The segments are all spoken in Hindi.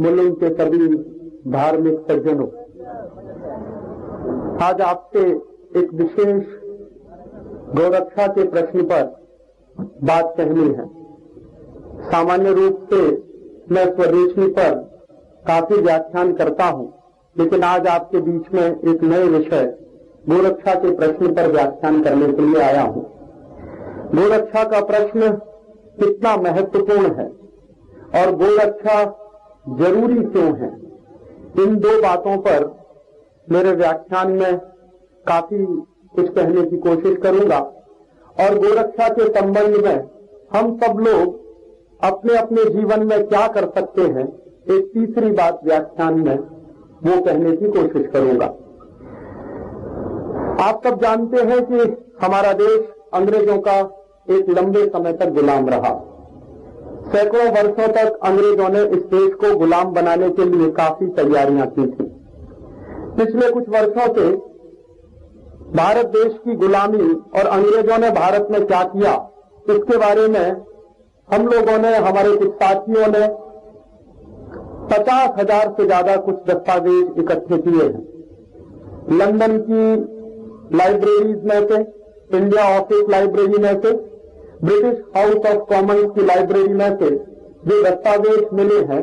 मुलुंड के सभी धार्मिक सज्जनों, आज आपसे एक विशेष गौरक्षा के प्रश्न पर बात कहनी है। सामान्य रूप से मैं स्वदेशी पर काफी व्याख्यान करता हूं, लेकिन आज आपके बीच में एक नए विषय गोरक्षा के प्रश्न पर व्याख्यान करने के लिए आया हूं। गोरक्षा का प्रश्न कितना महत्वपूर्ण है और गोरक्षा जरूरी क्यों है, इन दो बातों पर मेरे व्याख्यान में काफी कुछ कहने की कोशिश करूंगा। और गोरक्षा के संबंध में हम सब लोग अपने अपने जीवन में क्या कर सकते हैं, एक तीसरी बात व्याख्यान में वो कहने की कोशिश करूंगा। आप सब जानते हैं कि हमारा देश अंग्रेजों का एक लंबे समय तक गुलाम रहा। सैकड़ों वर्षों तक अंग्रेजों ने इस देश को गुलाम बनाने के लिए काफी तैयारियां की थी। पिछले कुछ वर्षों से भारत देश की गुलामी और अंग्रेजों ने भारत में क्या किया, इसके बारे में हम लोगों ने, हमारे कुछ साथियों ने 50,000 से ज्यादा कुछ दस्तावेज इकट्ठे किए हैं। लंदन की लाइब्रेरीज में से, इंडिया ऑफिस लाइब्रेरी में से, ब्रिटिश हाउस ऑफ कॉमन्स की लाइब्रेरी में से जो दस्तावेज मिले हैं,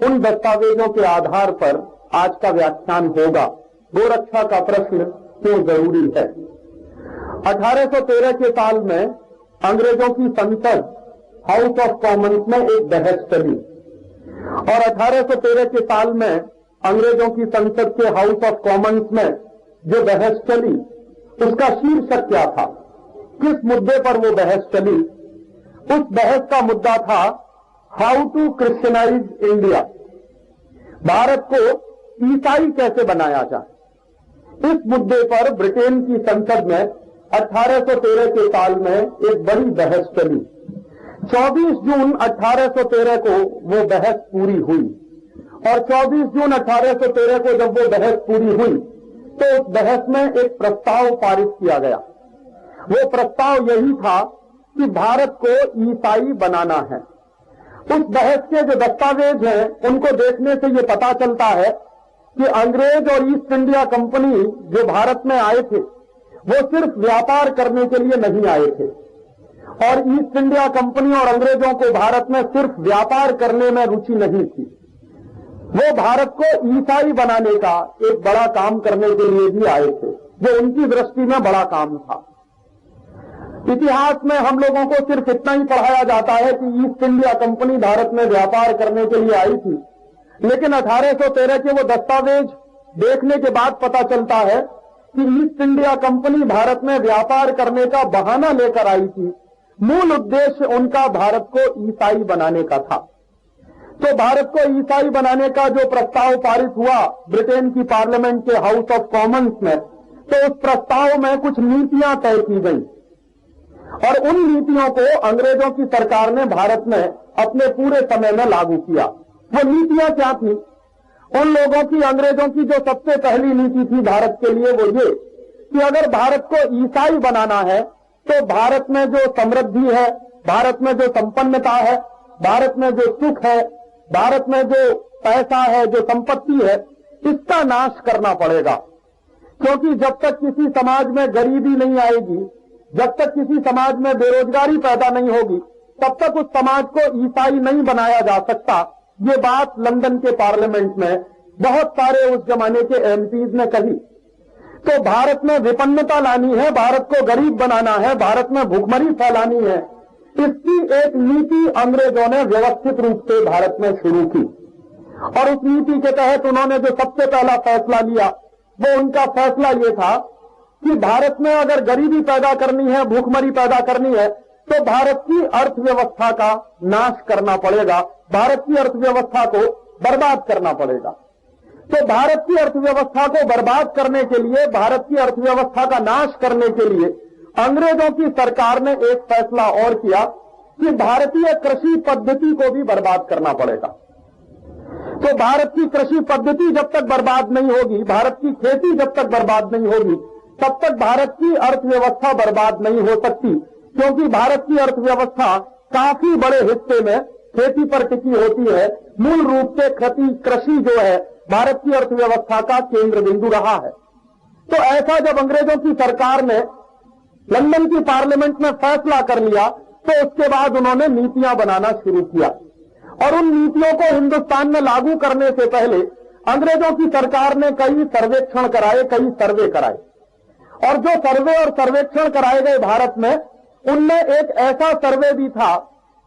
उन दस्तावेजों के आधार पर आज का व्याख्यान होगा। गोरक्षा का प्रश्न क्यों जरूरी है। 1813 के साल में अंग्रेजों की संसद हाउस ऑफ कॉमन्स में एक बहस चली और 1813 के साल में अंग्रेजों की संसद के हाउस ऑफ कॉमन्स में जो बहस चली, उसका शीर्षक क्या था, किस मुद्दे पर वो बहस चली। उस बहस का मुद्दा था how to Christianize India, Bharat को ईसाई कैसे बनाया जाए। इस मुद्दे पर ब्रिटेन की संसद में 1813 के साल में एक बड़ी बहस चली। 24 जून 1813 को वो बहस पूरी हुई और 24 जून 1813 को जब वो बहस पूरी हुई तो उस बहस में एक प्रस्ताव पारित किया गया। वो प्रस्ताव यही था कि भारत को ईसाई बनाना है। उस बहस के जो दस्तावेज हैं, उनको देखने से ये पता चलता है कि अंग्रेज और ईस्ट इंडिया कंपनी जो भारत में आए थे, वो सिर्फ व्यापार करने के लिए नहीं आए थे। और ईस्ट इंडिया कंपनी और अंग्रेजों को भारत में सिर्फ व्यापार करने में रुचि नहीं थी, वो भारत को ईसाई बनाने का एक बड़ा काम करने के लिए भी आए थे, जो उनकी दृष्टि में बड़ा काम था। इतिहास में हम लोगों को सिर्फ इतना ही पढ़ाया जाता है कि ईस्ट इंडिया कंपनी भारत में व्यापार करने के लिए आई थी, लेकिन 1813 के वो दस्तावेज देखने के बाद पता चलता है कि ईस्ट इंडिया कंपनी भारत में व्यापार करने का बहाना लेकर आई थी। मूल उद्देश्य उनका भारत को ईसाई बनाने का था। तो भारत को ईसाई बनाने का जो प्रस्ताव पारित हुआ ब्रिटेन की पार्लियामेंट के हाउस ऑफ कॉमन्स में, तो उस प्रस्ताव में कुछ नीतियां तय की गई और उन नीतियों को अंग्रेजों की सरकार ने भारत में अपने पूरे समय में लागू किया। वो नीतियां क्या थी? उन लोगों की, अंग्रेजों की जो सबसे पहली नीति थी भारत के लिए, वो ये कि अगर भारत को ईसाई बनाना है तो भारत में जो समृद्धि है, भारत में जो संपन्नता है, भारत में जो सुख है, भारत में जो पैसा है, जो संपत्ति है, इसका नाश करना पड़ेगा। क्योंकि जब तक किसी समाज में गरीबी नहीं आएगी, जब तक किसी समाज में बेरोजगारी पैदा नहीं होगी, तब तक उस समाज को ईसाई नहीं बनाया जा सकता। ये बात लंदन के पार्लियामेंट में बहुत सारे उस जमाने के एमपीज ने कही। तो भारत में विपन्नता लानी है, भारत को गरीब बनाना है, भारत में भुखमरी फैलानी है, इसकी एक नीति अंग्रेजों ने व्यवस्थित रूप से भारत में शुरू की। और उस नीति के तहत उन्होंने जो सबसे पहला फैसला लिया, वो उनका फैसला ये था कि भारत में अगर गरीबी पैदा करनी है, भूखमरी पैदा करनी है, तो भारत की अर्थव्यवस्था का नाश करना पड़ेगा, भारत की अर्थव्यवस्था को बर्बाद करना पड़ेगा। तो भारत की अर्थव्यवस्था को बर्बाद करने के लिए, भारत की अर्थव्यवस्था का नाश करने के लिए अंग्रेजों की सरकार ने एक फैसला और किया कि भारतीय कृषि पद्धति को भी बर्बाद करना पड़ेगा। तो भारत की कृषि पद्धति जब तक बर्बाद नहीं होगी, भारत की खेती जब तक बर्बाद नहीं होगी, तब तक भारत की अर्थव्यवस्था बर्बाद नहीं हो सकती। क्योंकि भारत की अर्थव्यवस्था काफी बड़े हिस्से में खेती पर टिकी होती है मूल रूप से कृषि जो है भारत की अर्थव्यवस्था का केंद्र बिंदु रहा है। तो ऐसा जब अंग्रेजों की सरकार ने लंदन की पार्लियामेंट में फैसला कर लिया तो उसके बाद उन्होंने नीतियां बनाना शुरू किया और उन नीतियों को हिंदुस्तान में लागू करने से पहले अंग्रेजों की सरकार ने कई सर्वेक्षण कराए, कई सर्वे कराए और जो सर्वे और सर्वेक्षण कराए गए भारत में, उनमें एक ऐसा सर्वे भी था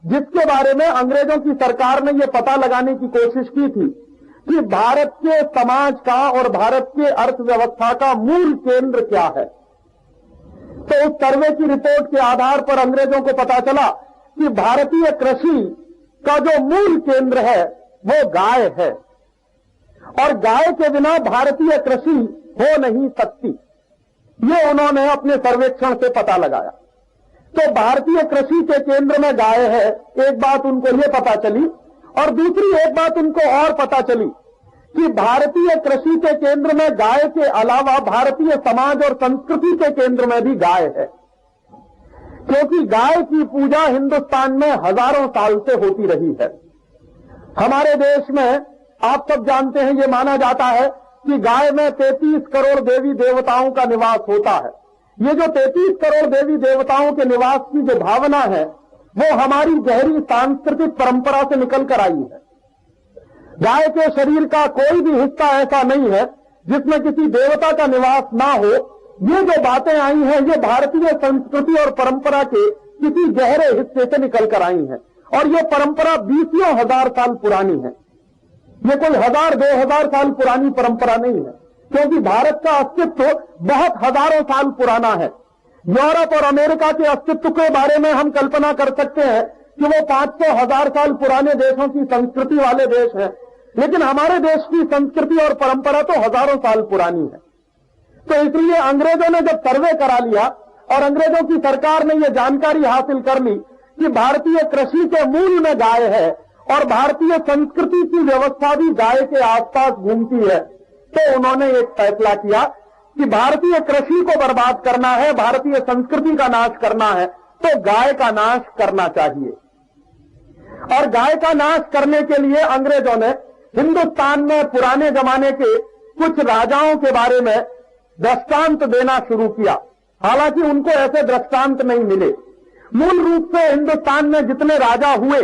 जिसके बारे में अंग्रेजों की सरकार ने यह पता लगाने की कोशिश की थी कि भारत के समाज का और भारत के अर्थव्यवस्था का मूल केंद्र क्या है। तो उस सर्वे की रिपोर्ट के आधार पर अंग्रेजों को पता चला कि भारतीय कृषि का जो मूल केंद्र है वो गाय है और गाय के बिना भारतीय कृषि हो नहीं सकती। ये उन्होंने अपने सर्वेक्षण से पता लगाया। तो भारतीय कृषि के केंद्र में गाय है, एक बात उनको ये पता चली और दूसरी एक बात उनको और पता चली कि भारतीय कृषि के केंद्र में गाय के अलावा भारतीय समाज और संस्कृति के केंद्र में भी गाय है, क्योंकि गाय की पूजा हिंदुस्तान में हजारों साल से होती रही है। हमारे देश में आप सब जानते हैं, ये माना जाता है कि गाय में 33 करोड़ देवी देवताओं का निवास होता है। ये जो 33 करोड़ देवी देवताओं के निवास की जो भावना है वो हमारी गहरी सांस्कृतिक परंपरा से निकल कर आई है। गाय के शरीर का कोई भी हिस्सा ऐसा नहीं है जिसमें किसी देवता का निवास ना हो। ये जो बातें आई हैं ये भारतीय संस्कृति और परंपरा के किसी गहरे हिस्से से निकल कर आई हैं और ये परंपरा 20 हजार साल पुरानी है। ये कोई 1000-2000 साल पुरानी परंपरा नहीं है, क्योंकि भारत का अस्तित्व बहुत हजारों साल पुराना है। यूरोप और अमेरिका के अस्तित्व के बारे में हम कल्पना कर सकते हैं कि वो 500-1000 साल पुराने देशों की संस्कृति वाले देश हैं, लेकिन हमारे देश की संस्कृति और परंपरा तो हजारों साल पुरानी है। तो इसलिए अंग्रेजों ने जब सर्वे करा लिया और अंग्रेजों की सरकार ने यह जानकारी हासिल कर ली कि भारतीय कृषि के मूल में गाय है और भारतीय संस्कृति की व्यवस्था भी गाय के आसपास घूमती है, तो उन्होंने एक फैसला किया कि भारतीय कृषि को बर्बाद करना है, भारतीय संस्कृति का नाश करना है, तो गाय का नाश करना चाहिए। और गाय का नाश करने के लिए अंग्रेजों ने हिंदुस्तान में पुराने जमाने के कुछ राजाओं के बारे में दृष्टांत देना शुरू किया। हालांकि उनको ऐसे दृष्टांत नहीं मिले। मूल रूप से हिंदुस्तान में जितने राजा हुए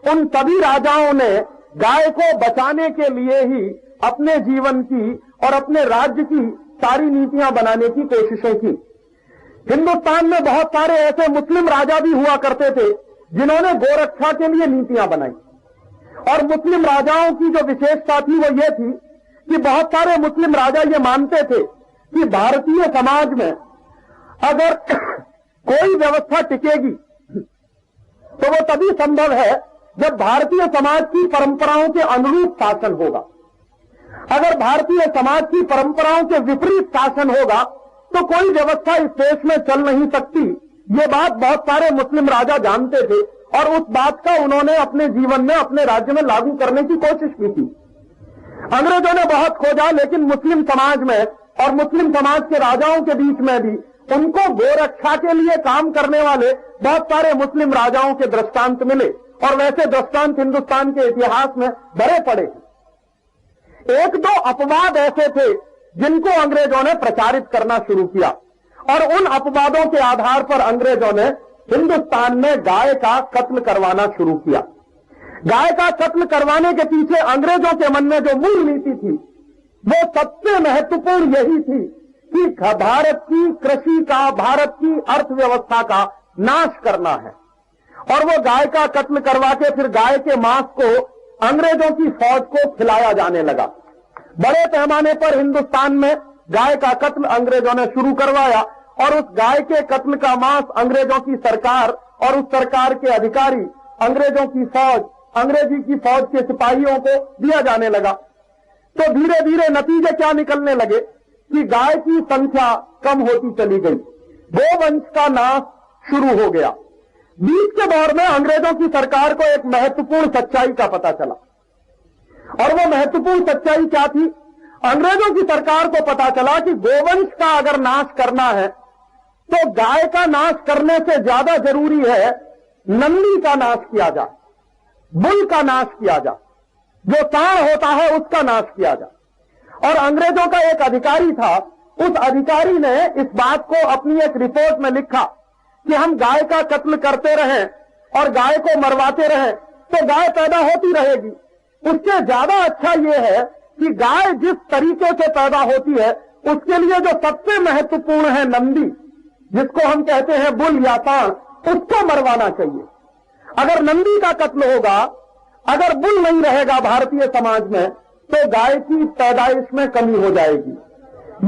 उन सभी राजाओं ने गाय को बचाने के लिए ही अपने जीवन की और अपने राज्य की सारी नीतियां बनाने की कोशिशें की। हिंदुस्तान में बहुत सारे ऐसे मुस्लिम राजा भी हुआ करते थे जिन्होंने गोरक्षा के लिए नीतियां बनाई। और मुस्लिम राजाओं की जो विशेषता थी वो ये थी कि बहुत सारे मुस्लिम राजा ये मानते थे कि भारतीय समाज में अगर कोई व्यवस्था टिकेगी तो वो तभी संभव है जब भारतीय समाज की परंपराओं के अनुरूप शासन होगा। अगर भारतीय समाज की परंपराओं के विपरीत शासन होगा तो कोई व्यवस्था इस देश में चल नहीं सकती। ये बात बहुत सारे मुस्लिम राजा जानते थे और उस बात का उन्होंने अपने जीवन में, अपने राज्य में लागू करने की कोशिश की थी। अंग्रेजों ने बहुत खोजा, लेकिन मुस्लिम समाज में और मुस्लिम समाज के राजाओं के बीच में भी उनको गोरक्षा के लिए काम करने वाले बहुत सारे मुस्लिम राजाओं के दृष्टांत मिले और वैसे दृष्टांत हिंदुस्तान के इतिहास में भरे पड़े। एक दो अपवाद ऐसे थे जिनको अंग्रेजों ने प्रचारित करना शुरू किया और उन अपवादों के आधार पर अंग्रेजों ने हिंदुस्तान में गाय का कत्ल करवाना शुरू किया। गाय का कत्ल करवाने के पीछे अंग्रेजों के मन में जो मूल नीति थी वो सबसे महत्वपूर्ण यही थी कि भारत की कृषि का, भारत की अर्थव्यवस्था का नाश करना है। और वो गाय का कत्ल करवा के फिर गाय के मांस को अंग्रेजों की फौज को खिलाया जाने लगा। बड़े पैमाने पर हिंदुस्तान में गाय का कत्ल अंग्रेजों ने शुरू करवाया और उस गाय के कत्ल का मांस अंग्रेजों की सरकार और उस सरकार के अधिकारी, अंग्रेजों की फौज, अंग्रेजी की फौज के सिपाहियों को दिया जाने लगा। तो धीरे धीरे नतीजे क्या निकलने लगे कि गाय की संख्या कम होती चली गई, गोवंश का नाश शुरू हो गया। बीच के दौर में अंग्रेजों की सरकार को एक महत्वपूर्ण सच्चाई का पता चला और वो महत्वपूर्ण सच्चाई क्या थी? अंग्रेजों की सरकार को पता चला कि गोवंश का अगर नाश करना है तो गाय का नाश करने से ज्यादा जरूरी है नंदी का नाश किया जाए, बुल का नाश किया जाए। जो साण होता है उसका नाश किया जाए। और अंग्रेजों का एक अधिकारी था, उस अधिकारी ने इस बात को अपनी एक रिपोर्ट में लिखा कि हम गाय का कत्ल करते रहें और गाय को मरवाते रहें तो गाय पैदा होती रहेगी। उससे ज्यादा अच्छा यह है कि गाय जिस तरीके से पैदा होती है उसके लिए जो सबसे महत्वपूर्ण है नंदी, जिसको हम कहते हैं बुल या साण, उसको मरवाना चाहिए। अगर नंदी का कत्ल होगा, अगर बुल नहीं रहेगा भारतीय समाज में, तो गाय की पैदाइश में कमी हो जाएगी।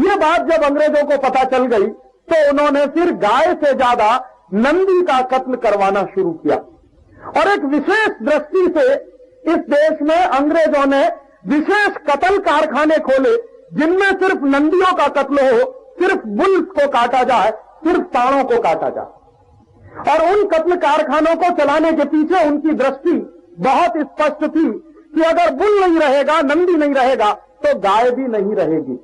ये बात जब अंग्रेजों को पता चल गई तो उन्होंने फिर गाय से ज्यादा नंदी का कत्ल करवाना शुरू किया। और एक विशेष दृष्टि से इस देश में अंग्रेजों ने विशेष कत्ल कारखाने खोले, जिनमें सिर्फ नंदियों का कत्ल हो, सिर्फ बुल्स को काटा जाए, सिर्फ साणों को काटा जाए। और उन कत्ल कारखानों को चलाने के पीछे उनकी दृष्टि बहुत स्पष्ट थी कि अगर बुल नहीं रहेगा, नंदी नहीं रहेगा, तो गाय भी नहीं रहेगी।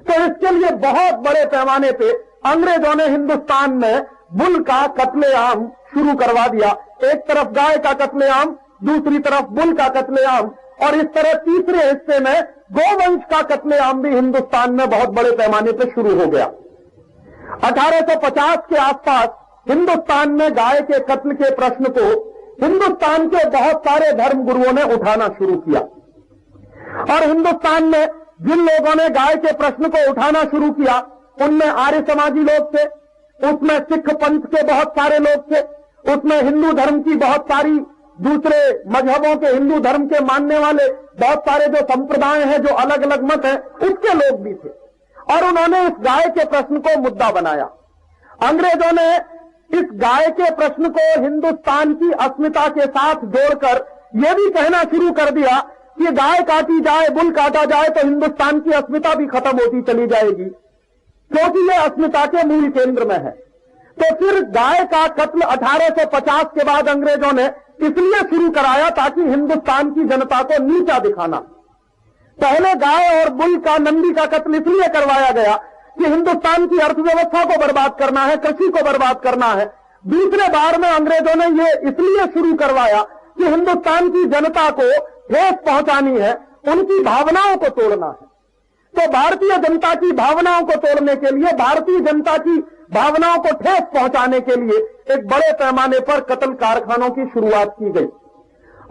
तो इसके लिए बहुत बड़े पैमाने पे अंग्रेजों ने हिंदुस्तान में बुल का कत्लेआम शुरू करवा दिया। एक तरफ गाय का कत्लेआम, दूसरी तरफ बुल का कत्लेआम, और इस तरह तीसरे हिस्से में गोवंश का कत्लेआम भी हिंदुस्तान में बहुत बड़े पैमाने पर शुरू हो गया। 1850 के आसपास हिंदुस्तान में गाय के कत्ल के प्रश्न को हिंदुस्तान के बहुत सारे धर्म गुरुओं ने उठाना शुरू किया। और हिंदुस्तान में जिन लोगों ने गाय के प्रश्न को उठाना शुरू किया उनमें आर्य समाजी लोग थे, उसमें सिख पंथ के बहुत सारे लोग थे, उसमें हिंदू धर्म की बहुत सारी दूसरे मजहबों के, हिंदू धर्म के मानने वाले बहुत सारे जो संप्रदाय हैं, जो अलग अलग मत हैं, उसके लोग भी थे। और उन्होंने इस गाय के प्रश्न को मुद्दा बनाया। अंग्रेजों ने इस गाय के प्रश्न को हिंदुस्तान की अस्मिता के साथ जोड़कर यह भी कहना शुरू कर दिया कि गाय काटी जाए, बुल काटा जाए तो हिंदुस्तान की अस्मिता भी खत्म होती चली जाएगी, क्योंकि यह अस्मिता के मूल केंद्र में है। तो फिर गाय का कत्ल 1850 के बाद अंग्रेजों ने इसलिए शुरू कराया ताकि हिंदुस्तान की जनता को नीचा दिखाना। पहले गाय और बुल का, नंदी का कत्ल इसलिए करवाया गया कि हिंदुस्तान की अर्थव्यवस्था को बर्बाद करना है, कृषि को बर्बाद करना है। दूसरे बार में अंग्रेजों ने यह इसलिए शुरू करवाया कि हिंदुस्तान की जनता को ठेस पहुंचानी है, उनकी भावनाओं को तोड़ना है। तो भारतीय जनता की भावनाओं को तोड़ने के लिए, भारतीय जनता की भावनाओं को ठेस पहुंचाने के लिए एक बड़े पैमाने पर कत्ल कारखानों की शुरुआत की गई।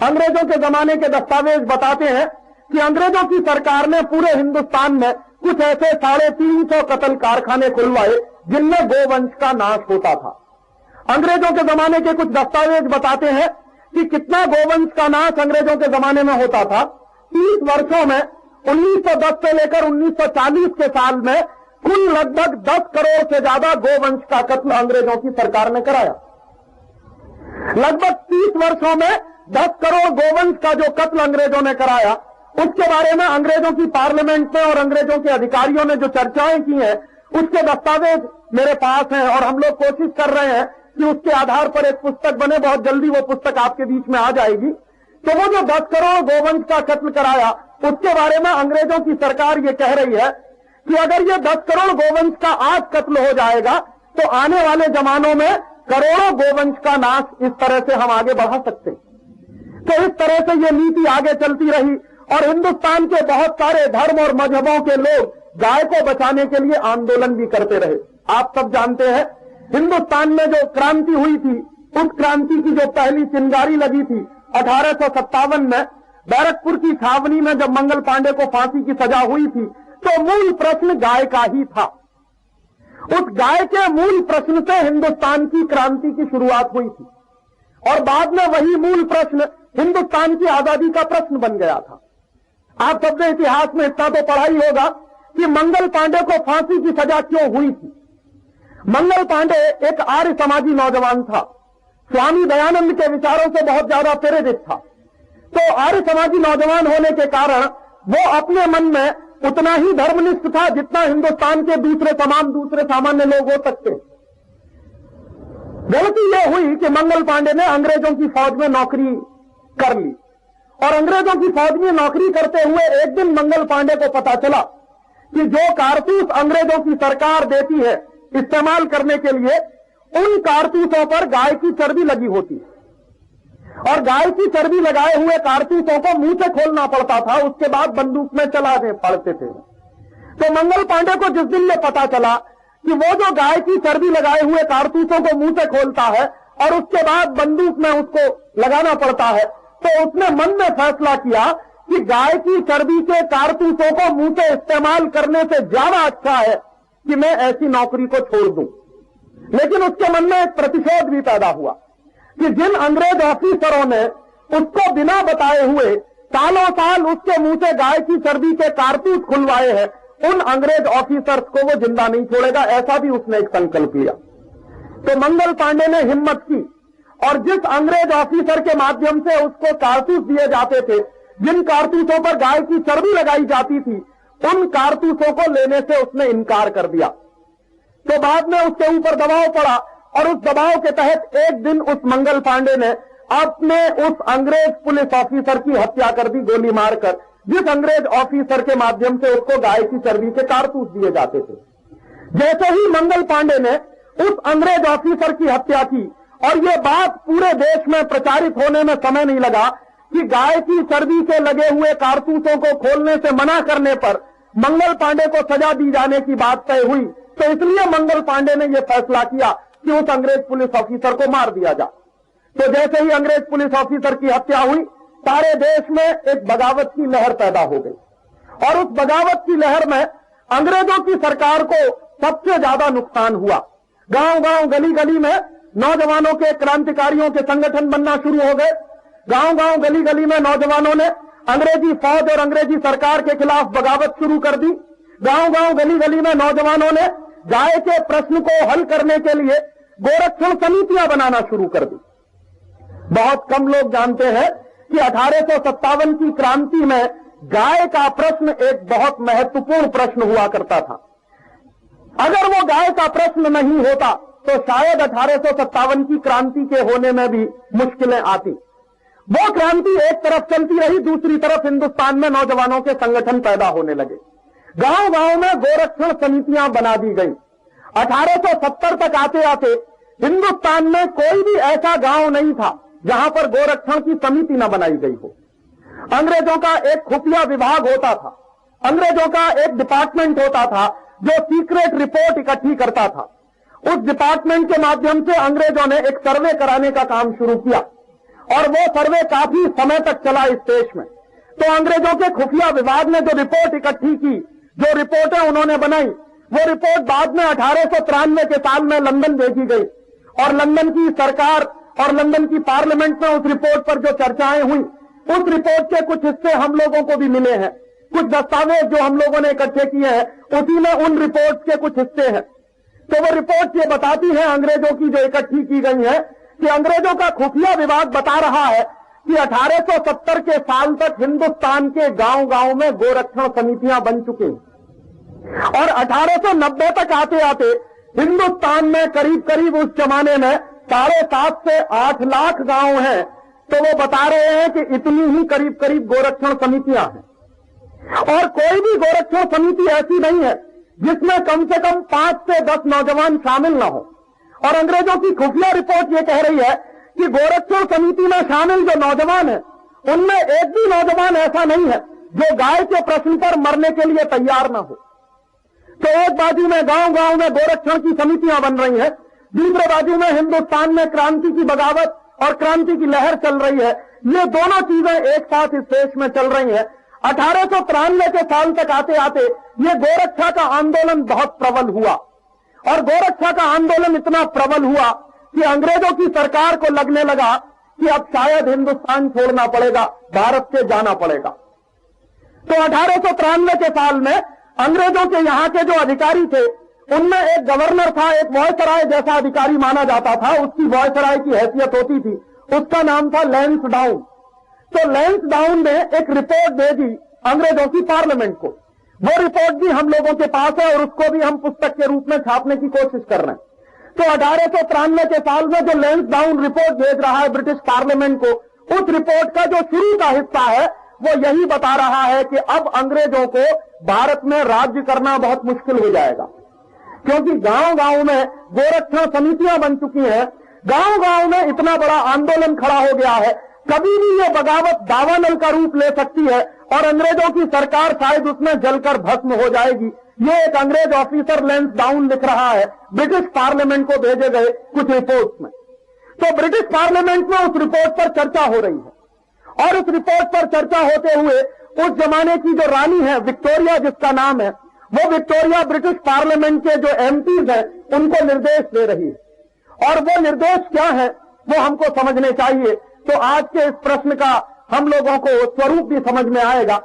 अंग्रेजों के जमाने के दस्तावेज बताते हैं कि अंग्रेजों की सरकार ने पूरे हिंदुस्तान में कुछ ऐसे 350 कत्ल कारखाने खुलवाए जिनमें गोवंश का नाश होता था। अंग्रेजों के जमाने के कुछ दस्तावेज बताते हैं कि कितना गोवंश का नाश अंग्रेजों के जमाने में होता था। 30 वर्षों में 1910 से लेकर 1940 के साल में कुल लगभग 10 करोड़ से ज्यादा गोवंश का कत्ल अंग्रेजों की सरकार ने कराया। लगभग 30 वर्षों में 10 करोड़ गोवंश का जो कत्ल अंग्रेजों ने कराया, उसके बारे में अंग्रेजों की पार्लियामेंट में और अंग्रेजों के अधिकारियों ने जो चर्चाएं की हैं, उसके दस्तावेज मेरे पास हैं और हम लोग कोशिश कर रहे हैं कि उसके आधार पर एक पुस्तक बने। बहुत जल्दी वो पुस्तक आपके बीच में आ जाएगी। तो वो जो 10 करोड़ गोवंश का कत्ल कराया, उसके बारे में अंग्रेजों की सरकार ये कह रही है कि अगर ये 10 करोड़ गोवंश का आज कत्ल हो जाएगा तो आने वाले जमानों में करोड़ों गोवंश का नाश इस तरह से हम आगे बढ़ा सकते हैं। तो इस तरह से ये नीति आगे चलती रही और हिंदुस्तान के बहुत सारे धर्म और मजहबों के लोग गाय को बचाने के लिए आंदोलन भी करते रहे। आप सब जानते हैं हिंदुस्तान में जो क्रांति हुई थी, उस क्रांति की जो पहली चिंगारी लगी थी 1857 में बैरकपुर की छावनी में जब मंगल पांडे को फांसी की सजा हुई थी, तो मूल प्रश्न गाय का ही था। उस गाय के मूल प्रश्न से हिंदुस्तान की क्रांति की शुरुआत हुई थी और बाद में वही मूल प्रश्न हिंदुस्तान की आजादी का प्रश्न बन गया था। आप सबने इतिहास में इतना तो पढ़ा ही होगा कि मंगल पांडे को फांसी की सजा क्यों हुई थी। मंगल पांडे एक आर्य समाजी नौजवान था, स्वामी दयानंद के विचारों से बहुत ज्यादा प्रेरित था। तो आर्य समाजी नौजवान होने के कारण वो अपने मन में उतना ही धर्मनिष्ठ था जितना हिंदुस्तान के दूसरे सामान्य लोग हो सकते। गलती यह हुई कि मंगल पांडे ने अंग्रेजों की फौज में नौकरी कर ली और अंग्रेजों की फौज में नौकरी करते हुए एक दिन मंगल पांडे को पता चला कि जो कारतूस अंग्रेजों की सरकार देती है इस्तेमाल करने के लिए, उन कारतूसों पर गाय की चर्बी लगी होती है। और गाय की चर्बी लगाए हुए कारतूसों को मुंह से खोलना पड़ता था, उसके बाद बंदूक में चलाने पड़ते थे। तो मंगल पांडे को जिस दिन ये पता चला कि वो जो गाय की चर्बी लगाए हुए कारतूसों को मुंह से खोलता है और उसके बाद बंदूक में उसको लगाना पड़ता है, तो उसने मन में फैसला किया कि गाय की चर्बी के कारतूसों को मुंह से इस्तेमाल करने से ज्यादा अच्छा है कि मैं ऐसी नौकरी को छोड़ दूं। लेकिन उसके मन में एक प्रतिशोध भी पैदा हुआ कि जिन अंग्रेज ऑफिसरों ने उसको बिना बताए हुए सालों साल उसके मुंह से गाय की चर्बी के कारतूस खुलवाए हैं, उन अंग्रेज ऑफिसर्स को वो जिंदा नहीं छोड़ेगा। ऐसा भी उसने एक संकल्प लिया। तो मंगल पांडे ने हिम्मत की और जिस अंग्रेज ऑफिसर के माध्यम से उसको कारतूस दिए जाते थे, जिन कारतूसों पर गाय की चर्बी लगाई जाती थी, उन कारतूसों को लेने से उसने इनकार कर दिया। तो बाद में उसके ऊपर दबाव पड़ा और उस दबाव के तहत एक दिन उस मंगल पांडे ने अपने उस अंग्रेज पुलिस ऑफिसर की हत्या कर दी, गोली मारकर, जिस अंग्रेज ऑफिसर के माध्यम से उसको गाय की चर्बी के कारतूस दिए जाते थे। जैसे ही मंगल पांडे ने उस अंग्रेज ऑफिसर की हत्या की और यह बात पूरे देश में प्रचारित होने में समय नहीं लगा कि गाय की चर्बी से लगे हुए कारतूसों को खोलने से मना करने पर मंगल पांडे को सजा दी जाने की बात तय हुई, तो इसलिए मंगल पांडे ने यह फैसला किया कि उस अंग्रेज पुलिस ऑफिसर को मार दिया जाए। तो जैसे ही अंग्रेज पुलिस ऑफिसर की हत्या हुई, सारे देश में एक बगावत की लहर पैदा हो गई और उस बगावत की लहर में अंग्रेजों की सरकार को सबसे ज्यादा नुकसान हुआ। गांव गांव गली गली में नौजवानों के, क्रांतिकारियों के संगठन बनना शुरू हो गए। गांव गांव गली गली में नौजवानों ने अंग्रेजी फौज और अंग्रेजी सरकार के खिलाफ बगावत शुरू कर दी। गांव गांव गली गली में नौजवानों ने गाय के प्रश्न को हल करने के लिए गोरक्षण समितियां बनाना शुरू कर दी। बहुत कम लोग जानते हैं कि 1857 की क्रांति में गाय का प्रश्न एक बहुत महत्वपूर्ण प्रश्न हुआ करता था। अगर वो गाय का प्रश्न नहीं होता तो शायद 1857 की क्रांति के होने में भी मुश्किलें आती। वो क्रांति एक तरफ चलती रही, दूसरी तरफ हिंदुस्तान में नौजवानों के संगठन पैदा होने लगे। गांव गांव में गोरक्षण समितियां बना दी गई। 1870 तक आते आते हिंदुस्तान में कोई भी ऐसा गांव नहीं था जहां पर गोरक्षण की समिति न बनाई गई हो। अंग्रेजों का एक खुफिया विभाग होता था, अंग्रेजों का एक डिपार्टमेंट होता था जो सीक्रेट रिपोर्ट इकट्ठी करता था। उस डिपार्टमेंट के माध्यम से अंग्रेजों ने एक सर्वे कराने का काम शुरू किया और वो सर्वे काफी समय तक चला इस देश में। तो अंग्रेजों के खुफिया विभाग ने जो रिपोर्ट इकट्ठी की, जो रिपोर्टें उन्होंने बनाई, वो रिपोर्ट बाद में 1893 के साल में लंदन भेजी गई और लंदन की सरकार और लंदन की पार्लियामेंट में उस रिपोर्ट पर जो चर्चाएं हुई, उस रिपोर्ट के कुछ हिस्से हम लोगों को भी मिले हैं। कुछ दस्तावेज जो हम लोगों ने इकट्ठे किए हैं, उसी में उन रिपोर्ट के कुछ हिस्से हैं। तो वो रिपोर्ट ये बताती है अंग्रेजों की जो इकट्ठी की गई है कि अंग्रेजों का खुफिया विभाग बता रहा है कि 1870 के साल तक हिंदुस्तान के गांव गांव में गोरक्षण समितियां बन चुकी और 1890 तक आते आते हिंदुस्तान में करीब करीब उस जमाने में 7.5 से 8 लाख गांव हैं। तो वो बता रहे हैं कि इतनी ही करीब करीब गोरक्षण समितियां हैं और कोई भी गोरक्षण समिति ऐसी नहीं है जिसमें कम से कम 5 से 10 नौजवान शामिल न हो। और अंग्रेजों की खुफिया रिपोर्ट ये कह रही है कि गोरक्षण समिति में शामिल जो नौजवान है, उनमें एक भी नौजवान ऐसा नहीं है जो गाय के प्रश्न पर मरने के लिए तैयार न हो। तो एक बाजू में गांव गांव में गोरक्षण की समितियां बन रही हैं, दूसरे बाजू में हिंदुस्तान में क्रांति की बगावत और क्रांति की लहर चल रही है। ये दोनों चीजें एक साथ इस देश में चल रही हैं। 1893 के साल तक आते आते ये गोरक्षा का आंदोलन बहुत प्रबल हुआ और गोरक्षा का आंदोलन इतना प्रबल हुआ कि अंग्रेजों की सरकार को लगने लगा कि अब शायद हिंदुस्तान छोड़ना पड़ेगा, भारत से जाना पड़ेगा। तो 1893 के साल में अंग्रेजों के यहां के जो अधिकारी थे, उनमें एक गवर्नर था, एक वॉयसराय जैसा अधिकारी माना जाता था, उसकी वॉयसराय की हैसियत होती थी, उसका नाम था लैंसडाउन। तो लैंसडाउन ने एक रिपोर्ट दे दी अंग्रेजों की पार्लियामेंट को। वो रिपोर्ट भी हम लोगों के पास है और उसको भी हम पुस्तक के रूप में छापने की कोशिश कर रहे हैं। तो 1893 के साल में जो लैंसडाउन रिपोर्ट भेज रहा है ब्रिटिश पार्लियामेंट को, उस रिपोर्ट का जो शुरू का हिस्सा है वो यही बता रहा है कि अब अंग्रेजों को भारत में राज्य करना बहुत मुश्किल हो जाएगा, क्योंकि गांव गांव में गोरक्षण समितियां बन चुकी हैं। गांव गांव में इतना बड़ा आंदोलन खड़ा हो गया है कभी भी ये बगावत दावानल का रूप ले सकती है और अंग्रेजों की सरकार शायद उसमें जलकर भस्म हो जाएगी। ये एक अंग्रेज ऑफिसर लैंसडाउन लिख रहा है ब्रिटिश पार्लियामेंट को भेजे गए कुछ रिपोर्ट्स में। तो ब्रिटिश पार्लियामेंट में उस रिपोर्ट पर चर्चा हो रही है और उस रिपोर्ट पर चर्चा होते हुए उस जमाने की जो रानी है विक्टोरिया जिसका नाम है, वो विक्टोरिया ब्रिटिश पार्लियामेंट के जो एमपीज हैं उनको निर्देश दे रही है। और वो निर्देश क्या है वो हमको समझने चाहिए। तो आज के इस प्रश्न का हम लोगों को स्वरूप भी समझ में आएगा।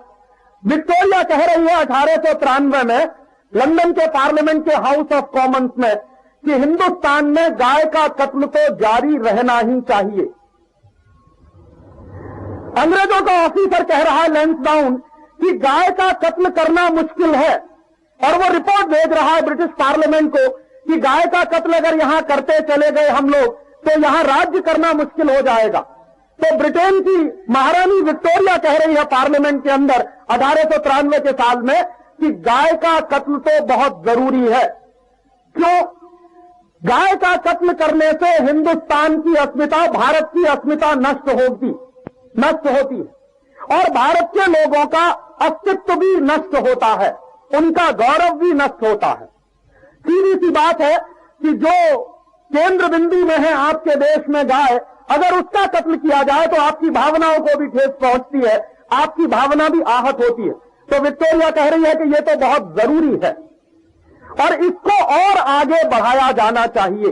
विक्टोरिया कह रही है 1893 में लंदन के पार्लियामेंट के हाउस ऑफ कॉमन्स में कि हिंदुस्तान में गाय का कत्ल तो जारी रहना ही चाहिए। अंग्रेजों का ऑफिसर कह रहा है लैंसडाउन कि गाय का कत्ल करना मुश्किल है और वो रिपोर्ट भेज रहा है ब्रिटिश पार्लियामेंट को कि गाय का कत्ल अगर यहां करते चले गए हम लोग तो यहां राज्य करना मुश्किल हो जाएगा। तो ब्रिटेन की महारानी विक्टोरिया कह रही है पार्लियामेंट के अंदर 1893 के साल में कि गाय का कत्ल तो बहुत जरूरी है। क्यों? गाय का कत्ल करने से हिंदुस्तान की अस्मिता, भारत की अस्मिता नष्ट होती है और भारत के लोगों का अस्तित्व भी नष्ट होता है, उनका गौरव भी नष्ट होता है। सीधी सी बात है कि जो केंद्र बिंदु में है आपके देश में गाय, अगर उसका कत्ल किया जाए तो आपकी भावनाओं को भी ठेस पहुंचती है, आपकी भावना भी आहत होती है। तो विक्टोरिया कह रही है कि यह तो बहुत जरूरी है और इसको और आगे बढ़ाया जाना चाहिए।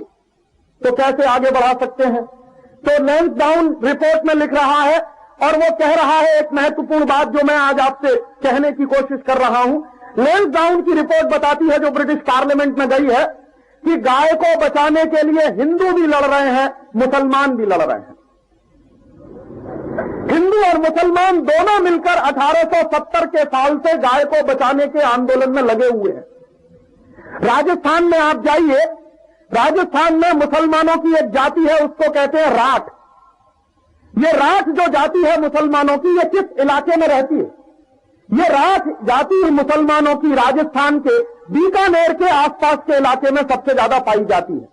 तो कैसे आगे बढ़ा सकते हैं? तो लैंसडाउन रिपोर्ट में लिख रहा है और वो कह रहा है एक महत्वपूर्ण बात जो मैं आज आपसे कहने की कोशिश कर रहा हूं। लैंसडाउन की रिपोर्ट बताती है जो ब्रिटिश पार्लियामेंट में गई है कि गाय को बचाने के लिए हिंदू भी लड़ रहे हैं, मुसलमान भी लड़ रहे हैं। हिंदू और मुसलमान दोनों मिलकर 1870 के साल से गाय को बचाने के आंदोलन में लगे हुए हैं। राजस्थान में आप जाइए, राजस्थान में मुसलमानों की एक जाति है, उसको कहते हैं राठ। ये राठ जो जाति है मुसलमानों की, ये किस इलाके में रहती है? ये राठ जाति मुसलमानों की राजस्थान के बीकानेर के आसपास के इलाके में सबसे ज्यादा पाई जाती है।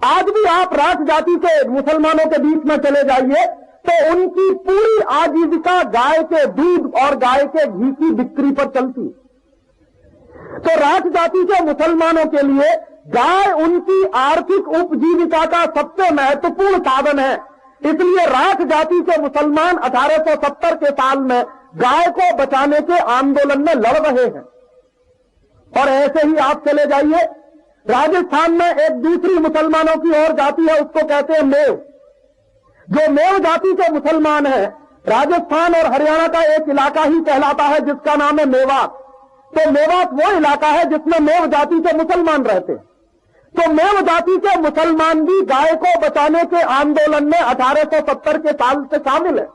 आज भी आप राठ जाति के मुसलमानों के बीच में चले जाइए तो उनकी पूरी आजीविका गाय के दूध और गाय के घी की बिक्री पर चलती है। तो राठ जाति के मुसलमानों के लिए गाय उनकी आर्थिक उपजीविका का सबसे महत्वपूर्ण साधन है। इसलिए राठ जाति के मुसलमान 1870 के साल में गाय को बचाने के आंदोलन में लड़ रहे हैं। और ऐसे ही आप चले जाइए, राजस्थान में एक दूसरी मुसलमानों की और जाति है, उसको कहते हैं मेव। जो मेव जाति के मुसलमान हैं, राजस्थान और हरियाणा का एक इलाका ही कहलाता है जिसका नाम है मेवात। तो मेवात वो इलाका है जिसमें मेव जाति के मुसलमान रहते हैं। तो मेव जाति के मुसलमान भी गाय को बचाने के आंदोलन में 1870 के साल से शामिल है।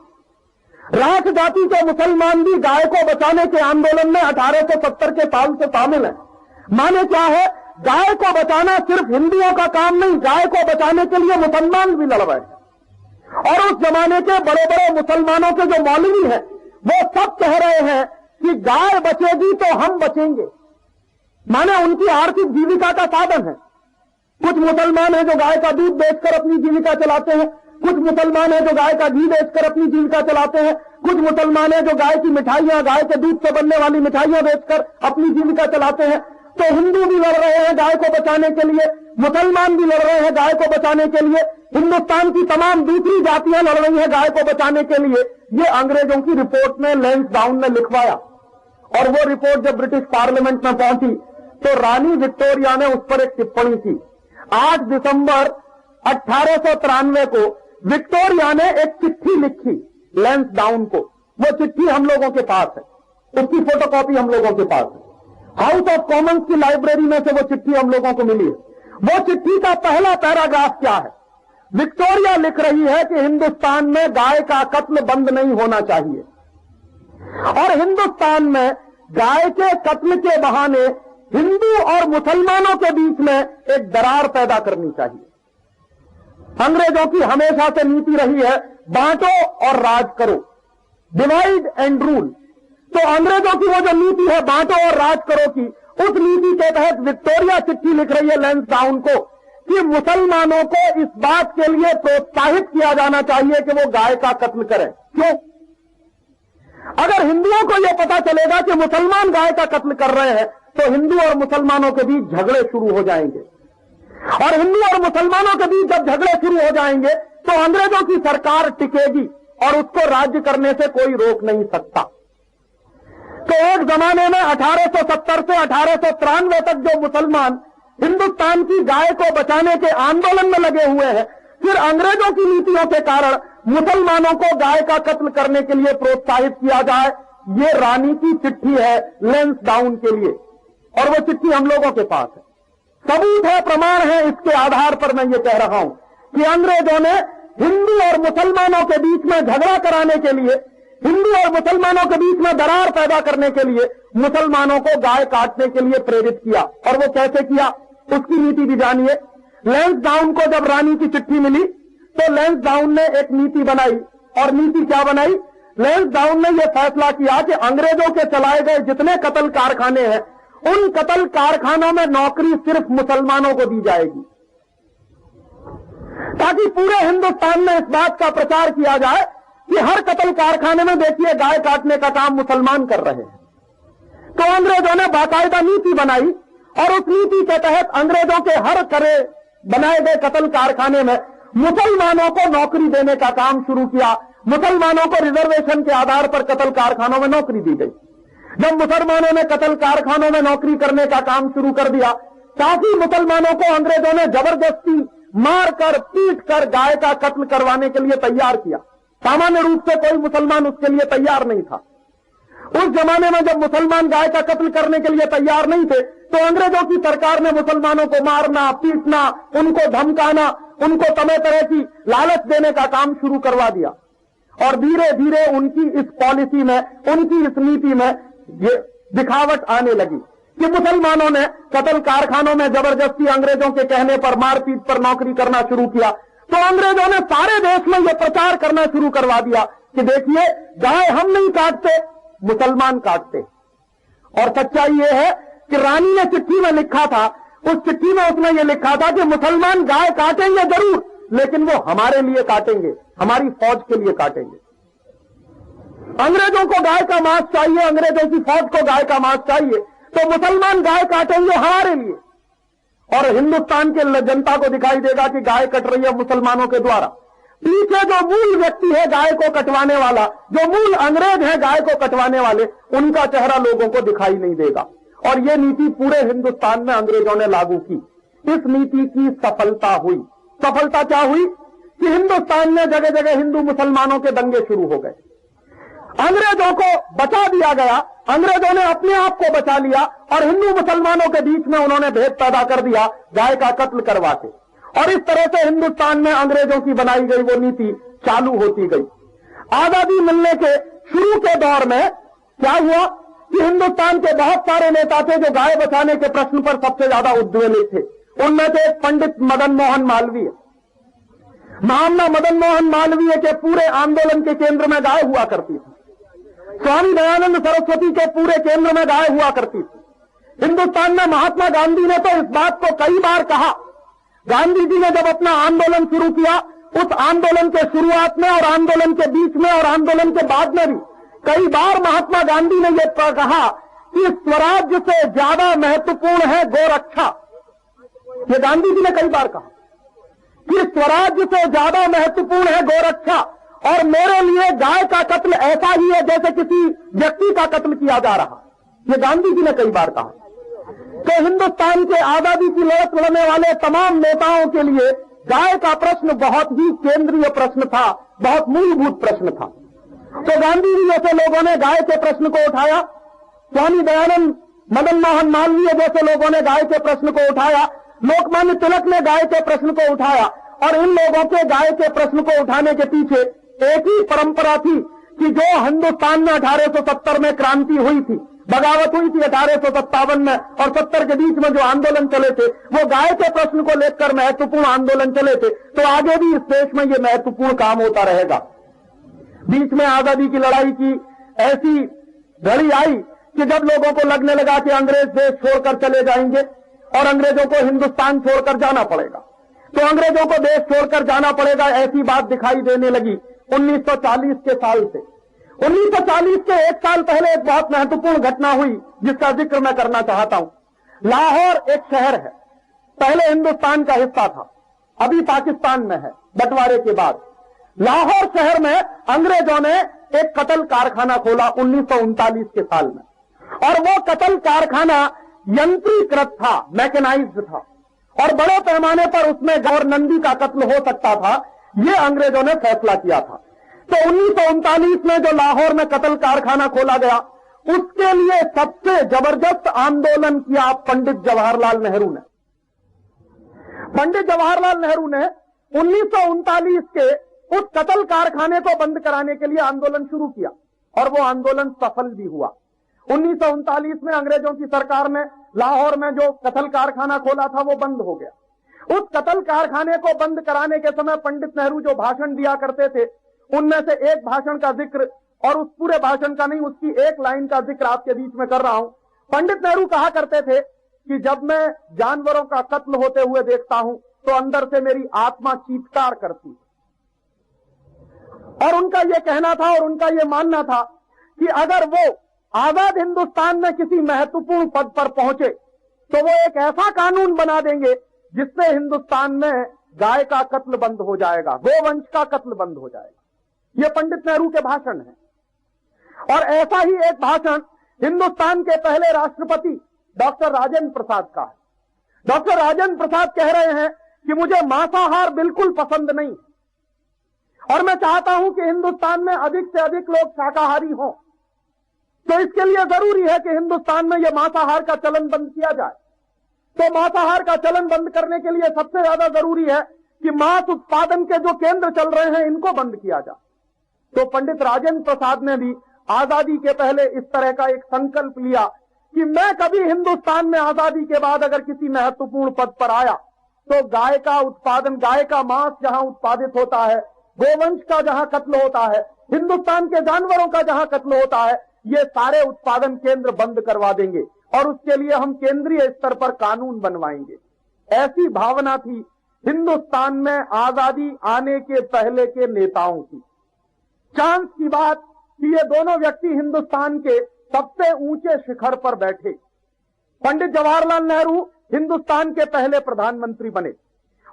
राठ जाति के मुसलमान भी गाय को बचाने के आंदोलन में 1870 के साल से शामिल है। माने क्या है? गाय को बचाना सिर्फ हिंदुओं का काम नहीं, गाय को बचाने के लिए मुसलमान भी लड़ रहे हैं। और उस जमाने के बड़े बड़े मुसलमानों के जो मौलवी हैं वो सब कह रहे हैं कि गाय बचेगी तो हम बचेंगे। माने उनकी आर्थिक जीविका का साधन है। कुछ मुसलमान हैं जो गाय का दूध बेचकर अपनी जीविका चलाते हैं, कुछ मुसलमान हैं जो गाय का घी बेचकर अपनी जीविका चलाते हैं, कुछ मुसलमान हैं जो गाय की मिठाइयां, गाय के दूध से बनने वाली मिठाइयां बेचकर अपनी जीविका चलाते हैं। तो हिंदू भी लड़ रहे हैं गाय को बचाने के लिए, मुसलमान भी लड़ रहे हैं गाय को बचाने के लिए, हिंदुस्तान की तमाम दूसरी जातियां लड़ रही हैं गाय को बचाने के लिए। ये अंग्रेजों की रिपोर्ट में लैंसडाउन ने लिखवाया और वो रिपोर्ट जब ब्रिटिश पार्लियामेंट में पहुंची तो रानी विक्टोरिया ने उस पर एक टिप्पणी की। 8 दिसंबर 1893 को विक्टोरिया ने एक चिट्ठी लिखी लैंसडाउन को। वो चिट्ठी हम लोगों के पास है, उसकी फोटोकॉपी हम लोगों के पास है। हाउस ऑफ कॉमन्स की लाइब्रेरी में से वो चिट्ठी हम लोगों को मिली है। वो चिट्ठी का पहला पैराग्राफ क्या है? विक्टोरिया लिख रही है कि हिंदुस्तान में गाय का कत्ल बंद नहीं होना चाहिए और हिंदुस्तान में गाय के कत्ल के बहाने हिंदू और मुसलमानों के बीच में एक दरार पैदा करनी चाहिए। अंग्रेजों की हमेशा से नीति रही है बांटो और राज करो, डिवाइड एंड रूल। तो अंग्रेजों की वो जो नीति है बांटो और राज करो की, उस नीति के तहत विक्टोरिया चिट्ठी लिख रही है लैंसडाउन को कि मुसलमानों को इस बात के लिए प्रोत्साहित किया जाना चाहिए कि वो गाय का कत्ल करें। क्यों? अगर हिंदुओं को यह पता चलेगा कि मुसलमान गाय का कत्ल कर रहे हैं तो हिंदू और मुसलमानों के बीच झगड़े शुरू हो जाएंगे, और हिंदू और मुसलमानों के बीच जब झगड़े शुरू हो जाएंगे तो अंग्रेजों की सरकार टिकेगी और उसको राज्य करने से कोई रोक नहीं सकता। तो एक जमाने में 1870 से 1893 तक जो मुसलमान हिंदुस्तान की गाय को बचाने के आंदोलन में लगे हुए हैं, फिर अंग्रेजों की नीतियों के कारण मुसलमानों को गाय का कत्ल करने के लिए प्रोत्साहित किया जाए, ये रानी की चिट्ठी है लैंसडाउन के लिए, और वो चिट्ठी हम लोगों के पास है। सबूत है, प्रमाण है, इसके आधार पर मैं ये कह रहा हूं कि अंग्रेजों ने हिंदू और मुसलमानों के बीच में झगड़ा कराने के लिए, हिंदू और मुसलमानों के बीच में दरार पैदा करने के लिए मुसलमानों को गाय काटने के लिए प्रेरित किया। और वो कैसे किया, उसकी नीति भी जानिए। लैंसडाउन को जब रानी की चिट्ठी मिली तो लैंसडाउन ने एक नीति बनाई, और नीति क्या बनाई? लैंसडाउन ने यह फैसला किया कि अंग्रेजों के चलाए गए जितने कत्ल कारखाने हैं, उन कत्ल कारखानों में नौकरी सिर्फ मुसलमानों को दी जाएगी, ताकि पूरे हिंदुस्तान में इस बात का प्रचार किया जाए कि हर कत्ल कारखाने में देखिए गाय काटने का काम मुसलमान कर रहे हैं। तो अंग्रेजों ने बाकायदा नीति बनाई, और उस नीति के तहत अंग्रेजों के हर बनाए गए कत्ल कारखाने में मुसलमानों को नौकरी देने का काम शुरू किया। मुसलमानों को रिजर्वेशन के आधार पर कत्ल कारखानों में नौकरी दी गई। जब मुसलमानों ने कत्ल कारखानों में नौकरी करने का काम शुरू कर दिया, काफी मुसलमानों को अंग्रेजों ने जबरदस्ती मारकर पीट कर गाय का कत्ल करवाने के लिए तैयार किया। सामान्य रूप से कोई मुसलमान उसके लिए तैयार नहीं था। उस जमाने में जब मुसलमान गाय का कत्ल करने के लिए तैयार नहीं थे, तो अंग्रेजों की सरकार ने मुसलमानों को मारना, पीटना, उनको धमकाना, उनको तरह तरह की लालच देने का काम शुरू करवा दिया। और धीरे धीरे उनकी इस पॉलिसी में, उनकी इस नीति में ये दिखावट आने लगी कि मुसलमानों ने कत्ल कारखानों में जबरदस्ती अंग्रेजों के कहने पर मारपीट पर नौकरी करना शुरू किया। तो अंग्रेजों ने सारे देश में यह प्रचार करना शुरू करवा दिया कि देखिए, गाय हम नहीं काटते, मुसलमान काटते। और सच्चाई यह है कि रानी ने चिट्ठी में लिखा था, उस चिट्ठी में उसने ये लिखा था कि मुसलमान गाय काटेंगे जरूर, लेकिन वो हमारे लिए काटेंगे, हमारी फौज के लिए काटेंगे। अंग्रेजों को गाय का मांस चाहिए, अंग्रेजों की फौज को गाय का मांस चाहिए, तो मुसलमान गाय काटेंगे हमारे लिए। और हिंदुस्तान के जनता को दिखाई देगा कि गाय कट रही है मुसलमानों के द्वारा। पीछे जो मूल व्यक्ति है गाय को कटवाने वाला, जो मूल अंग्रेज है गाय को कटवाने वाले, उनका चेहरा लोगों को दिखाई नहीं देगा। और यह नीति पूरे हिंदुस्तान में अंग्रेजों ने लागू की। इस नीति की सफलता हुई। सफलता क्या हुई कि हिंदुस्तान में जगह जगह हिंदू मुसलमानों के दंगे शुरू हो गए। अंग्रेजों को बचा दिया गया, अंग्रेजों ने अपने आप को बचा लिया, और हिंदू मुसलमानों के बीच में उन्होंने भेद पैदा कर दिया गाय का कत्ल करवा के। और इस तरह से हिंदुस्तान में अंग्रेजों की बनाई गई वो नीति चालू होती गई। आजादी मिलने के शुरू के दौर में क्या हुआ कि हिंदुस्तान के बहुत सारे नेता थे जो गाय बचाने के प्रश्न पर सबसे ज्यादा उद्वेलित थे। उनमें से पंडित मदन मोहन मालवीय। महामना मदन मोहन मालवीय के पूरे आंदोलन के केंद्र में गाय हुआ करती थी। स्वामी दयानंद सरस्वती के पूरे केंद्र में गाय हुआ करती थी। हिंदुस्तान में महात्मा गांधी ने तो इस बात को कई बार कहा। गांधी जी ने जब अपना आंदोलन शुरू किया, उस आंदोलन के शुरुआत में और आंदोलन के बीच में और आंदोलन के बाद में भी कई बार महात्मा गांधी ने यह कहा कि स्वराज्य से ज्यादा महत्वपूर्ण है गोरक्षा। ये गांधी जी ने कई बार कहा कि स्वराज्य से ज्यादा महत्वपूर्ण है गोरक्षा, और मेरे लिए गाय का कत्ल ऐसा ही है जैसे किसी व्यक्ति का कत्ल किया जा रहा। ये गांधी जी ने कई बार कहा। तो हिंदुस्तान के आजादी की लड़त लड़ने वाले तमाम नेताओं के लिए गाय का प्रश्न बहुत ही केंद्रीय प्रश्न था, बहुत मूलभूत प्रश्न था। तो गांधी जी जैसे लोगों ने गाय के प्रश्न को उठाया, स्वामी दयानंद मदन मोहन मालवीय जैसे लोगों ने गाय के प्रश्न को उठाया, लोकमान्य तिलक ने गाय के प्रश्न को उठाया। और इन लोगों के गाय के प्रश्न को उठाने के पीछे एक ही परंपरा थी कि जो हिंदुस्तान में 1870 में क्रांति हुई थी, बगावत हुई थी 1857 में, और 70 के बीच में जो आंदोलन चले थे वो गाय के प्रश्न को लेकर महत्वपूर्ण आंदोलन चले थे। तो आगे भी इस देश में ये महत्वपूर्ण काम होता रहेगा। बीच में आजादी की लड़ाई की ऐसी घड़ी आई कि जब लोगों को लगने लगा कि अंग्रेज देश छोड़कर चले जाएंगे और अंग्रेजों को हिंदुस्तान छोड़कर जाना पड़ेगा, तो अंग्रेजों को देश छोड़कर जाना पड़ेगा, ऐसी बात दिखाई देने लगी 1940 के साल से। 1940 के एक साल पहले एक बहुत महत्वपूर्ण घटना हुई जिसका जिक्र मैं करना चाहता हूं। लाहौर एक शहर है, पहले हिंदुस्तान का हिस्सा था, अभी पाकिस्तान में है बंटवारे के बाद। लाहौर शहर में अंग्रेजों ने एक कतल कारखाना खोला 1939 के साल में, और वो कतल कारखाना यंत्रीकृत था, मैकेनाइज्ड था, और बड़े पैमाने पर उसमें गौर नंदी का कत्ल हो सकता था, ये अंग्रेजों ने फैसला किया था। तो 1939 में जो लाहौर में कतल कारखाना खोला गया, उसके लिए सबसे जबरदस्त आंदोलन किया पंडित जवाहरलाल नेहरू ने। पंडित जवाहरलाल नेहरू ने 1939 के उस कतल कारखाने को बंद कराने के लिए आंदोलन शुरू किया, और वो आंदोलन सफल भी हुआ। 1939 में अंग्रेजों की सरकार ने लाहौर में जो कतल कारखाना खोला था वो बंद हो गया। उस कतल कारखाने को बंद कराने के समय पंडित नेहरू जो भाषण दिया करते थे, उनमें से एक भाषण का जिक्र, और उस पूरे भाषण का नहीं, उसकी एक लाइन का जिक्र आपके बीच में कर रहा हूं। पंडित नेहरू कहा करते थे कि जब मैं जानवरों का कत्ल होते हुए देखता हूं तो अंदर से मेरी आत्मा चीत्कार करती। और उनका यह कहना था और उनका यह मानना था कि अगर वो आजाद हिंदुस्तान में किसी महत्वपूर्ण पद पर पहुंचे तो वो एक ऐसा कानून बना देंगे जिससे हिंदुस्तान में गाय का कत्ल बंद हो जाएगा, गोवंश का कत्ल बंद हो जाएगा। ये पंडित नेहरू के भाषण हैं। और ऐसा ही एक भाषण हिंदुस्तान के पहले राष्ट्रपति डॉक्टर राजेंद्र प्रसाद का है। डॉक्टर राजेंद्र प्रसाद कह रहे हैं कि मुझे मांसाहार बिल्कुल पसंद नहीं, और मैं चाहता हूं कि हिंदुस्तान में अधिक से अधिक लोग शाकाहारी हों। तो इसके लिए जरूरी है कि हिंदुस्तान में यह मांसाहार का चलन बंद किया जाए। तो मांसाहार का चलन बंद करने के लिए सबसे ज्यादा जरूरी है कि मांस उत्पादन के जो केंद्र चल रहे हैं इनको बंद किया जाए। तो पंडित राजेंद्र प्रसाद ने भी आजादी के पहले इस तरह का एक संकल्प लिया कि मैं कभी हिंदुस्तान में आजादी के बाद अगर किसी महत्वपूर्ण पद पर आया तो गाय का उत्पादन, गाय का मांस जहां उत्पादित होता है, गोवंश का जहां कत्ल होता है, हिंदुस्तान के जानवरों का जहां कत्ल होता है, ये सारे उत्पादन केंद्र बंद करवा देंगे और उसके लिए हम केंद्रीय स्तर पर कानून बनवाएंगे। ऐसी भावना थी हिंदुस्तान में आजादी आने के पहले के नेताओं की। चांस की बात कि ये दोनों व्यक्ति हिंदुस्तान के सबसे ऊंचे शिखर पर बैठे। पंडित जवाहरलाल नेहरू हिंदुस्तान के पहले प्रधानमंत्री बने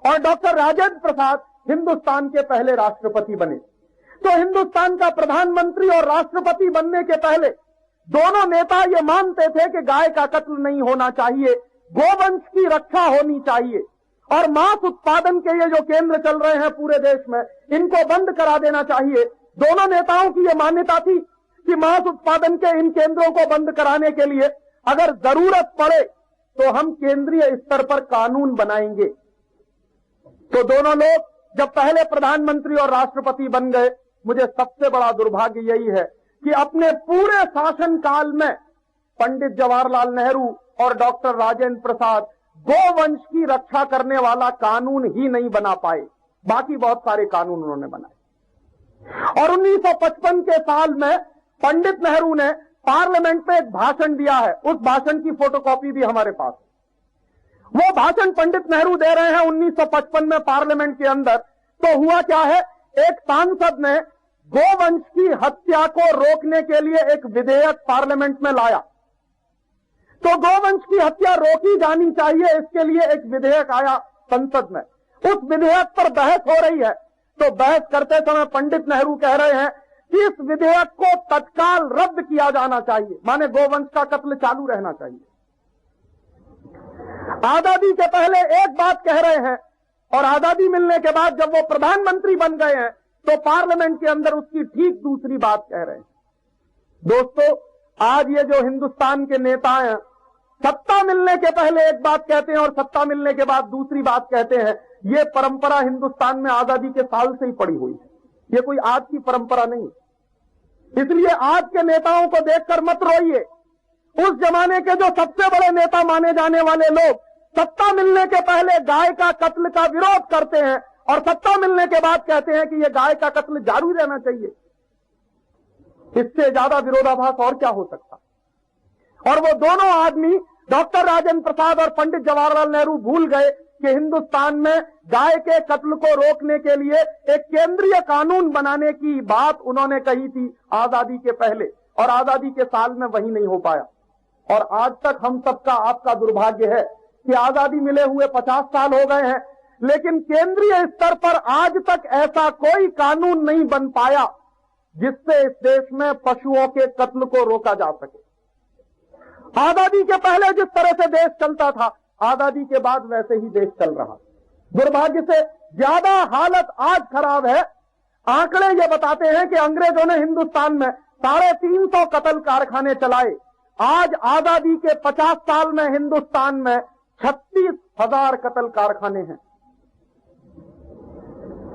और डॉक्टर राजेंद्र प्रसाद हिंदुस्तान के पहले राष्ट्रपति बने। तो हिंदुस्तान का प्रधानमंत्री और राष्ट्रपति बनने के पहले दोनों नेता ये मानते थे कि गाय का कत्ल नहीं होना चाहिए, गोवंश की रक्षा होनी चाहिए, और मांस उत्पादन के ये जो केंद्र चल रहे हैं पूरे देश में, इनको बंद करा देना चाहिए। दोनों नेताओं की यह मान्यता थी कि मांस उत्पादन के इन केंद्रों को बंद कराने के लिए अगर जरूरत पड़े तो हम केंद्रीय स्तर पर कानून बनाएंगे। तो दोनों लोग जब पहले प्रधानमंत्री और राष्ट्रपति बन गए, मुझे सबसे बड़ा दुर्भाग्य यही है कि अपने पूरे शासनकाल में पंडित जवाहरलाल नेहरू और डॉक्टर राजेंद्र प्रसाद गोवंश की रक्षा करने वाला कानून ही नहीं बना पाए। बाकी बहुत सारे कानून उन्होंने बनाए। और 1955 के साल में पंडित नेहरू ने पार्लियामेंट में एक भाषण दिया है, उस भाषण की फोटोकॉपी भी हमारे पास है। वो भाषण पंडित नेहरू दे रहे हैं 1955 में पार्लियामेंट के अंदर। तो हुआ क्या है, एक सांसद ने गोवंश की हत्या को रोकने के लिए एक विधेयक पार्लियामेंट में लाया। तो गोवंश की हत्या रोकी जानी चाहिए, इसके लिए एक विधेयक आया संसद में। उस विधेयक पर बहस हो रही है। तो बहस करते समय पंडित नेहरू कह रहे हैं कि इस विधेयक को तत्काल रद्द किया जाना चाहिए, माने गोवंश का कत्ल चालू रहना चाहिए। आजादी के पहले एक बात कह रहे हैं और आजादी मिलने के बाद जब वो प्रधानमंत्री बन गए हैं तो पार्लियामेंट के अंदर उसकी ठीक दूसरी बात कह रहे हैं। दोस्तों, आज ये जो हिंदुस्तान के नेता हैं, सत्ता मिलने के पहले एक बात कहते हैं और सत्ता मिलने के बाद दूसरी बात कहते हैं। ये परंपरा हिंदुस्तान में आजादी के साल से ही पड़ी हुई है, ये कोई आज की परंपरा नहीं। इसलिए आज के नेताओं को देखकर मत रोइए। उस जमाने के जो सबसे बड़े नेता माने जाने वाले लोग सत्ता मिलने के पहले गाय का कत्ल का विरोध करते हैं और सत्ता मिलने के बाद कहते हैं कि यह गाय का कत्ल जारी रहना चाहिए। इससे ज्यादा विरोधाभास और क्या हो सकता। और वो दोनों आदमी डॉक्टर राजेंद्र प्रसाद और पंडित जवाहरलाल नेहरू भूल गए कि हिंदुस्तान में गाय के कत्ल को रोकने के लिए एक केंद्रीय कानून बनाने की बात उन्होंने कही थी आजादी के पहले, और आजादी के साल में वही नहीं हो पाया। और आज तक हम सबका, आपका दुर्भाग्य है कि आजादी मिले हुए 50 साल हो गए हैं, लेकिन केंद्रीय स्तर पर आज तक ऐसा कोई कानून नहीं बन पाया जिससे इस देश में पशुओं के कत्ल को रोका जा सके। आजादी के पहले जिस तरह से देश चलता था, आजादी के बाद वैसे ही देश चल रहा। दुर्भाग्य से ज्यादा हालत आज खराब है। आंकड़े ये बताते हैं कि अंग्रेजों ने हिंदुस्तान में 350 कत्ल कारखाने चलाए। आज आजादी के 50 साल में हिंदुस्तान में 36,000 कत्ल कारखाने हैं।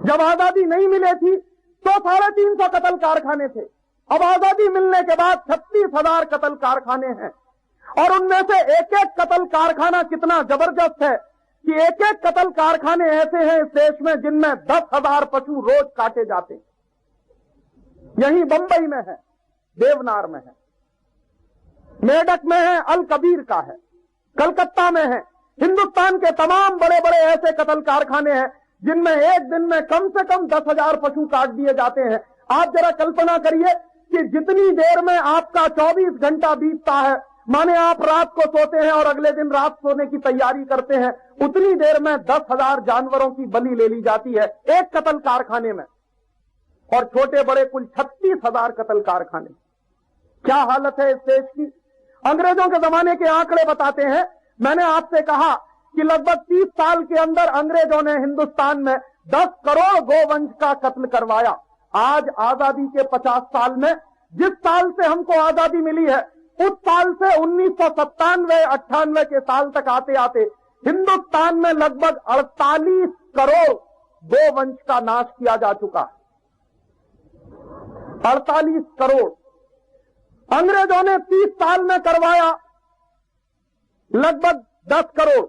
जब आजादी नहीं मिली थी तो 350 कत्ल कारखाने थे। अब आजादी मिलने के बाद 36,000 कत्ल कारखाने हैं, और उनमें से एक एक कत्ल कारखाना कितना जबरदस्त है कि एक एक कत्ल कारखाने ऐसे हैं इस देश में जिनमें 10,000 पशु रोज काटे जाते हैं। यही बंबई में है, देवनार में है, मेडक में है, अल कबीर का है, कलकत्ता में है। हिंदुस्तान के तमाम बड़े बड़े ऐसे कत्ल कारखाने हैं जिनमें एक दिन में कम से कम 10,000 पशु काट दिए जाते हैं। आप जरा कल्पना करिए कि जितनी देर में आपका 24 घंटा बीतता है, माने आप रात को सोते हैं और अगले दिन रात सोने की तैयारी करते हैं, उतनी देर में 10,000 जानवरों की बलि ले ली जाती है एक कत्ल कारखाने में, और छोटे बड़े कुल 36,000 कत्ल कारखाने। क्या हालत है इस देश की। अंग्रेजों के जमाने के आंकड़े बताते हैं, मैंने आपसे कहा कि लगभग 30 साल के अंदर अंग्रेजों ने हिंदुस्तान में 10 करोड़ गोवंश का कत्ल करवाया। आज आजादी के 50 साल में, जिस साल से हमको आजादी मिली है, उस साल से 1997-98 के साल तक आते आते हिंदुस्तान में लगभग 48 करोड़ गोवंश का नाश किया जा चुका है। 48 करोड़। अंग्रेजों ने 30 साल में करवाया लगभग 10 करोड़,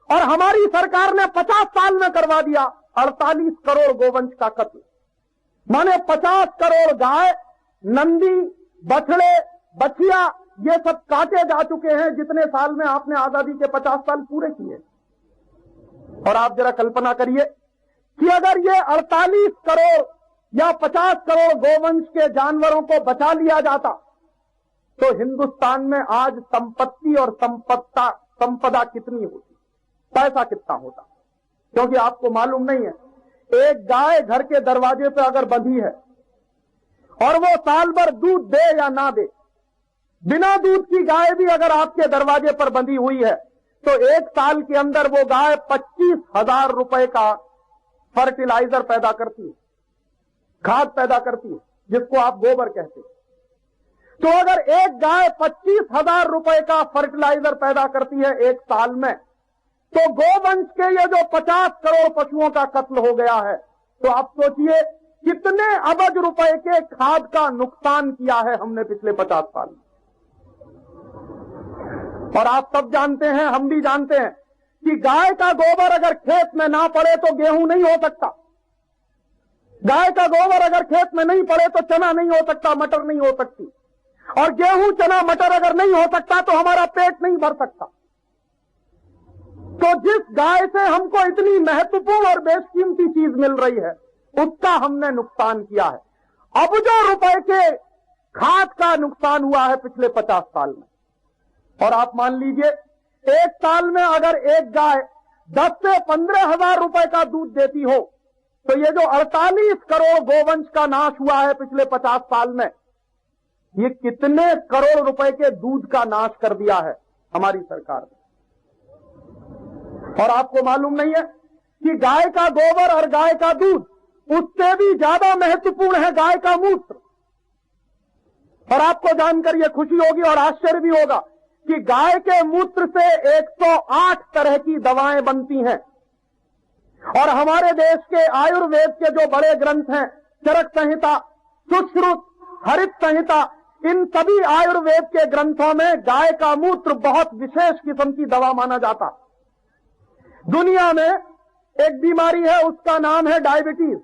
और हमारी सरकार ने 50 साल में करवा दिया 48 करोड़ गोवंश का कत्ल। माने 50 करोड़ गाय, नंदी, बछड़े, बछिया, ये सब काटे जा चुके हैं जितने साल में आपने आजादी के 50 साल पूरे किए। और आप जरा कल्पना करिए कि अगर ये 48 करोड़ या 50 करोड़ गोवंश के जानवरों को बचा लिया जाता तो हिंदुस्तान में आज संपत्ति और संपदा कितनी होती, पैसा कितना होता। क्योंकि आपको मालूम नहीं है, एक गाय घर के दरवाजे पे अगर बंधी है और वो साल भर दूध दे या ना दे, बिना दूध की गाय भी अगर आपके दरवाजे पर बंधी हुई है तो एक साल के अंदर वो गाय 25,000 रुपए का फर्टिलाइजर पैदा करती है, खाद पैदा करती है, जिसको आप गोबर कहते हैं। तो अगर एक गाय 25,000 रुपए का फर्टिलाइजर पैदा करती है एक साल में, तो गोवंश के ये जो 50 करोड़ पशुओं का कत्ल हो गया है, तो आप सोचिए कितने अबज रुपए के खाद का नुकसान किया है हमने पिछले 50 साल में। और आप सब जानते हैं, हम भी जानते हैं कि गाय का गोबर अगर खेत में ना पड़े तो गेहूं नहीं हो सकता। गाय का गोबर अगर खेत में नहीं पड़े तो चना नहीं हो सकता, मटर नहीं हो सकती, और गेहूं, चना, मटर अगर नहीं हो सकता तो हमारा पेट नहीं भर सकता। तो जिस गाय से हमको इतनी महत्वपूर्ण और बेशकीमती चीज मिल रही है, उसका हमने नुकसान किया है। अबजों रुपए के खाद का नुकसान हुआ है पिछले 50 साल में। और आप मान लीजिए एक साल में अगर एक गाय 10 से 15,000 रुपए का दूध देती हो, तो ये जो 48 करोड़ गोवंश का नाश हुआ है पिछले 50 साल में, ये कितने करोड़ रुपए के दूध का नाश कर दिया है हमारी सरकार ने। और आपको मालूम नहीं है कि गाय का गोबर और गाय का दूध, उससे भी ज्यादा महत्वपूर्ण है गाय का मूत्र। और आपको जानकर यह खुशी होगी और आश्चर्य भी होगा कि गाय के मूत्र से 108 तरह की दवाएं बनती हैं। और हमारे देश के आयुर्वेद के जो बड़े ग्रंथ हैं, चरक संहिता, सुश्रुत, हरित संहिता, इन सभी आयुर्वेद के ग्रंथों में गाय का मूत्र बहुत विशेष किस्म की दवा माना जाता। दुनिया में एक बीमारी है, उसका नाम है डायबिटीज,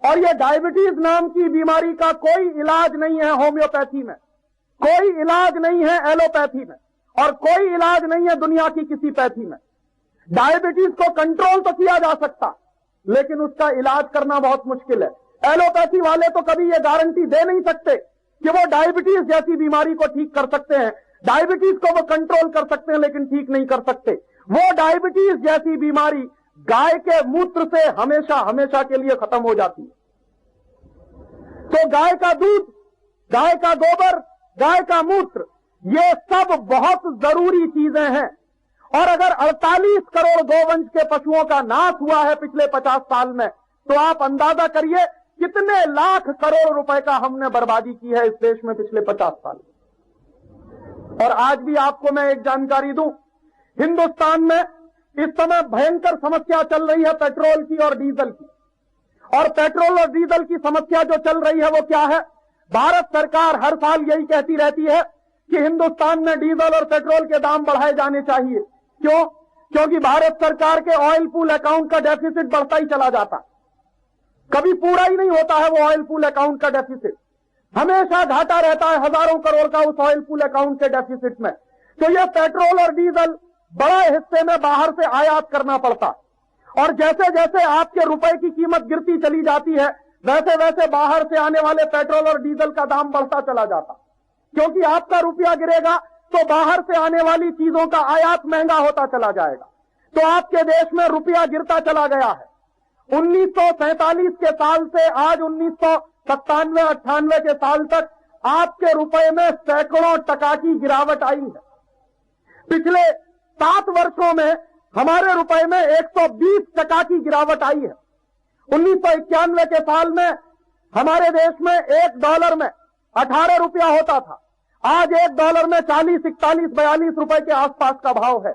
और यह डायबिटीज नाम की बीमारी का कोई इलाज नहीं है होम्योपैथी में, कोई इलाज नहीं है एलोपैथी में, और कोई इलाज नहीं है दुनिया की किसी पैथी में। डायबिटीज को कंट्रोल तो किया जा सकता, लेकिन उसका इलाज करना बहुत मुश्किल है। एलोपैथी वाले तो कभी ये गारंटी दे नहीं सकते कि वो डायबिटीज जैसी बीमारी को ठीक कर सकते हैं। डायबिटीज को वो कंट्रोल कर सकते हैं लेकिन ठीक नहीं कर सकते। वो डायबिटीज जैसी बीमारी गाय के मूत्र से हमेशा हमेशा के लिए खत्म हो जाती है। तो गाय का दूध, गाय का गोबर, गाय का मूत्र, ये सब बहुत जरूरी चीजें हैं। और अगर 48 करोड़ गोवंश के पशुओं का नाश हुआ है पिछले 50 साल में, तो आप अंदाजा करिए कितने लाख करोड़ रुपए का हमने बर्बादी की है इस देश में पिछले 50 साल। और आज भी आपको मैं एक जानकारी दूं, हिंदुस्तान में इस समय भयंकर समस्या चल रही है पेट्रोल की और डीजल की। और पेट्रोल और डीजल की समस्या जो चल रही है वो क्या है? भारत सरकार हर साल यही कहती रहती है कि हिंदुस्तान में डीजल और पेट्रोल के दाम बढ़ाए जाने चाहिए। क्यों? क्योंकि भारत सरकार के ऑयल पूल अकाउंट का डेफिसिट बढ़ता ही चला जाता, कभी पूरा ही नहीं होता है वो ऑयल पूल अकाउंट का डेफिसिट, हमेशा घाटा रहता है हजारों करोड़ का उस ऑयल पूल अकाउंट के डेफिसिट में। तो यह पेट्रोल और डीजल बड़े हिस्से में बाहर से आयात करना पड़ता, और जैसे जैसे आपके रुपए की कीमत गिरती चली जाती है, वैसे वैसे बाहर से आने वाले पेट्रोल और डीजल का दाम बढ़ता चला जाता। क्योंकि आपका रुपया गिरेगा तो बाहर से आने वाली चीजों का आयात महंगा होता चला जाएगा। तो आपके देश में रुपया गिरता चला गया है। 1947 के साल से आज 1997-98 के साल तक आपके रुपए में सैकड़ों टका की गिरावट आई है। पिछले 7 वर्षों में हमारे रुपए में 120 टका की गिरावट आई है। 1991 के साल में हमारे देश में $1 में 18 रुपया होता था, आज $1 में 40, 41, 42 रुपए के आसपास का भाव है।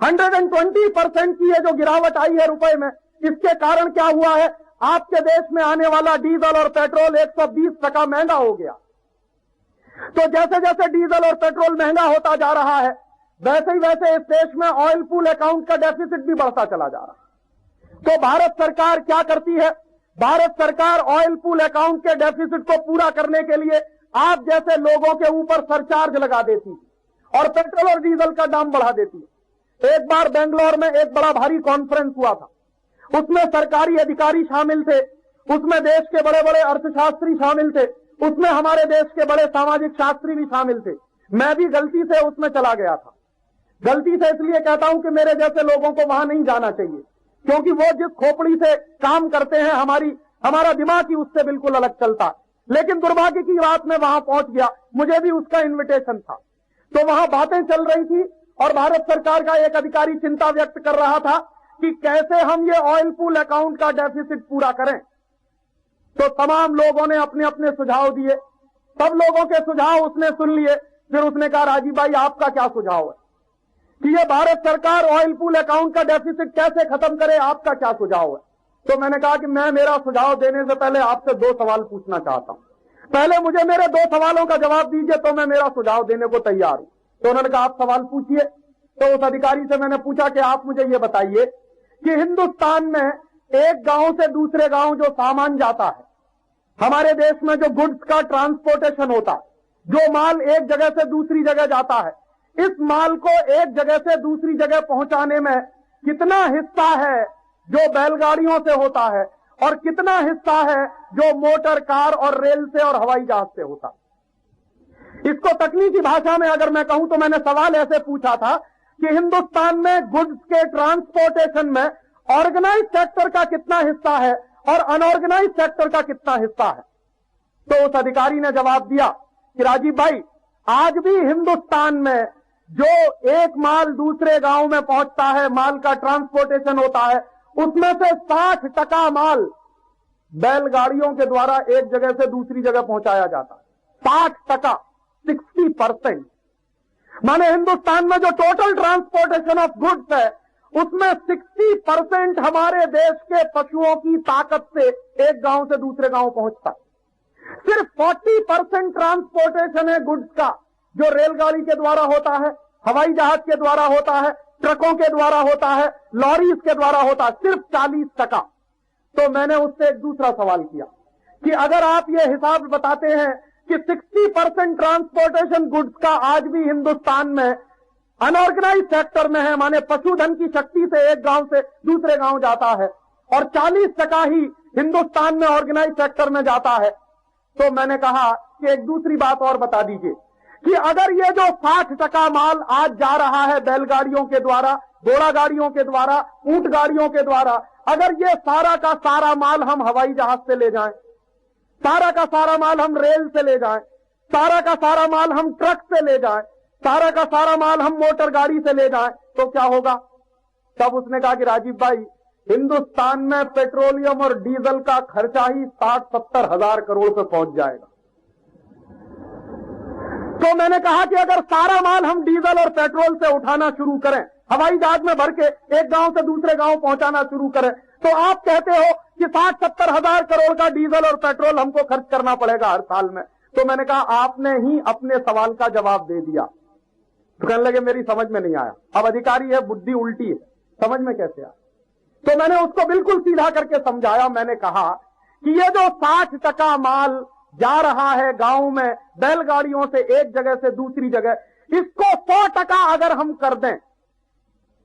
120% की ये जो गिरावट आई है रुपए में, इसके कारण क्या हुआ है? आपके देश में आने वाला डीजल और पेट्रोल 120 टका महंगा हो गया। तो जैसे जैसे डीजल और पेट्रोल महंगा होता जा रहा है, वैसे ही वैसे इस देश में ऑयल पूल अकाउंट का डेफिसिट भी बढ़ता चला जा रहा है। तो भारत सरकार क्या करती है? भारत सरकार ऑयल पूल अकाउंट के डेफिसिट को पूरा करने के लिए आप जैसे लोगों के ऊपर सरचार्ज लगा देती है और पेट्रोल और डीजल का दाम बढ़ा देती है। एक बार बेंगलोर में एक बड़ा भारी कॉन्फ्रेंस हुआ था, उसमें सरकारी अधिकारी शामिल थे, उसमें देश के बड़े बड़े अर्थशास्त्री शामिल थे, उसमें हमारे देश के बड़े सामाजिक शास्त्री भी शामिल थे। मैं भी गलती से उसमें चला गया था। गलती से इसलिए कहता हूं कि मेरे जैसे लोगों को वहां नहीं जाना चाहिए, क्योंकि वो जिस खोपड़ी से काम करते हैं हमारा दिमाग ही उससे बिल्कुल अलग चलता। लेकिन दुर्भाग्य की बात मैं वहां पहुंच गया, मुझे भी उसका इन्विटेशन था। तो वहां बातें चल रही थी और भारत सरकार का एक अधिकारी चिंता व्यक्त कर रहा था कि कैसे हम ये ऑयल पूल अकाउंट का डेफिसिट पूरा करें। तो तमाम लोगों ने अपने अपने सुझाव दिए, सब लोगों के सुझाव उसने सुन लिए। फिर उसने कहा, राजीव भाई आपका क्या सुझाव है कि ये भारत सरकार ऑयल पूल अकाउंट का डेफिसिट कैसे खत्म करे, आपका क्या सुझाव है? तो मैंने कहा कि मैं मेरा सुझाव देने से पहले आपसे 2 सवाल पूछना चाहता हूं। पहले मुझे मेरे 2 सवालों का जवाब दीजिए तो मैं मेरा सुझाव देने को तैयार हूं। तो उन्होंने कहा आप सवाल पूछिए। तो उस अधिकारी से मैंने पूछा कि आप मुझे ये बताइए कि हिंदुस्तान में एक गांव से दूसरे गांव जो सामान जाता है, हमारे देश में जो गुड्स का ट्रांसपोर्टेशन होता है, जो माल एक जगह से दूसरी जगह जाता है, इस माल को एक जगह से दूसरी जगह पहुंचाने में कितना हिस्सा है जो बैलगाड़ियों से होता है और कितना हिस्सा है जो मोटर कार और रेल से और हवाई जहाज से होता है? इसको तकनीकी भाषा में अगर मैं कहूं तो मैंने सवाल ऐसे पूछा था कि हिंदुस्तान में गुड्स के ट्रांसपोर्टेशन में ऑर्गेनाइज सेक्टर का कितना हिस्सा है और अनऑर्गेनाइज सेक्टर का कितना हिस्सा है? तो उस अधिकारी ने जवाब दिया कि राजीव भाई, आज भी हिंदुस्तान में जो एक माल दूसरे गांव में पहुंचता है, माल का ट्रांसपोर्टेशन होता है, उसमें से 60% माल बैलगाड़ियों के द्वारा एक जगह से दूसरी जगह पहुंचाया जाता है। 60%, 60%। माने हिंदुस्तान में जो टोटल ट्रांसपोर्टेशन ऑफ गुड्स है, उसमें 60% हमारे देश के पशुओं की ताकत से एक गांव से दूसरे गांव पहुंचता है। सिर्फ 40% ट्रांसपोर्टेशन है गुड्स का जो रेलगाड़ी के द्वारा होता है, हवाई जहाज के द्वारा होता है, ट्रकों के द्वारा होता है, लॉरीज के द्वारा होता है, सिर्फ 40%। तो मैंने उससे एक दूसरा सवाल किया कि अगर आप ये हिसाब बताते हैं कि 60% ट्रांसपोर्टेशन गुड्स का आज भी हिंदुस्तान में अनऑर्गेनाइज सेक्टर में है, माने पशुधन की शक्ति से एक गांव से दूसरे गांव जाता है, और 40% ही हिंदुस्तान में ऑर्गेनाइज सेक्टर में जाता है। तो मैंने कहा कि एक दूसरी बात और बता दीजिए कि अगर ये जो 60% माल आज जा रहा है बैलगाड़ियों के द्वारा, घोड़ा गाड़ियों के द्वारा, ऊंट गाड़ियों के द्वारा, अगर ये सारा का सारा माल हम हवाई जहाज से ले जाएं, सारा का सारा माल हम रेल से ले जाएं, सारा का सारा माल हम ट्रक से ले जाएं, सारा का सारा माल हम मोटर गाड़ी से ले जाएं, तो क्या होगा? तब उसने कहा कि राजीव भाई, हिंदुस्तान में पेट्रोलियम और डीजल का खर्चा ही 60-70 हजार करोड़ पे पहुंच जाएगा। तो मैंने कहा कि अगर सारा माल हम डीजल और पेट्रोल से उठाना शुरू करें, हवाई जहाज में भर के एक गांव से दूसरे गांव पहुंचाना शुरू करें, तो आप कहते हो कि 60-70 हजार करोड़ का डीजल और पेट्रोल हमको खर्च करना पड़ेगा हर साल में। तो मैंने कहा आपने ही अपने सवाल का जवाब दे दिया। तो कहने लगे मेरी समझ में नहीं आया। अब अधिकारी है, बुद्धि उल्टी है, समझ में कैसे आया? तो मैंने उसको बिल्कुल सीधा करके समझाया। मैंने कहा कि ये जो 60% माल जा रहा है गांव में बैलगाड़ियों से एक जगह से दूसरी जगह, इसको 100% अगर हम कर दें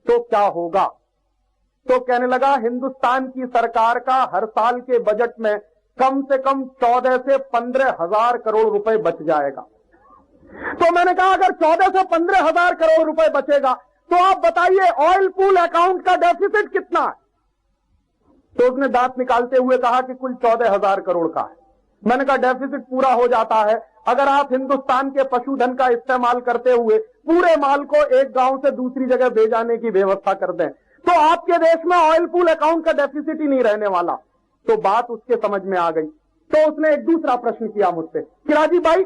तो क्या होगा? तो कहने लगा हिंदुस्तान की सरकार का हर साल के बजट में कम से कम 14 से 15 हजार करोड़ रुपए बच जाएगा। तो मैंने कहा अगर 14 से 15 हजार करोड़ रुपए बचेगा तो आप बताइए ऑयल पूल अकाउंट का डेफिसिट कितना है? तो उसने दांत निकालते हुए कहा कि कुल 14 हजार करोड़ का है। मैंने कहा डेफिसिट पूरा हो जाता है अगर आप हिंदुस्तान के पशुधन का इस्तेमाल करते हुए पूरे माल को एक गांव से दूसरी जगह भेजाने की व्यवस्था कर दें, तो आपके देश में ऑयल पूल अकाउंट का डेफिसिट ही नहीं रहने वाला। तो बात उसके समझ में आ गई। तो उसने एक दूसरा प्रश्न किया मुझसे कि राजीव भाई,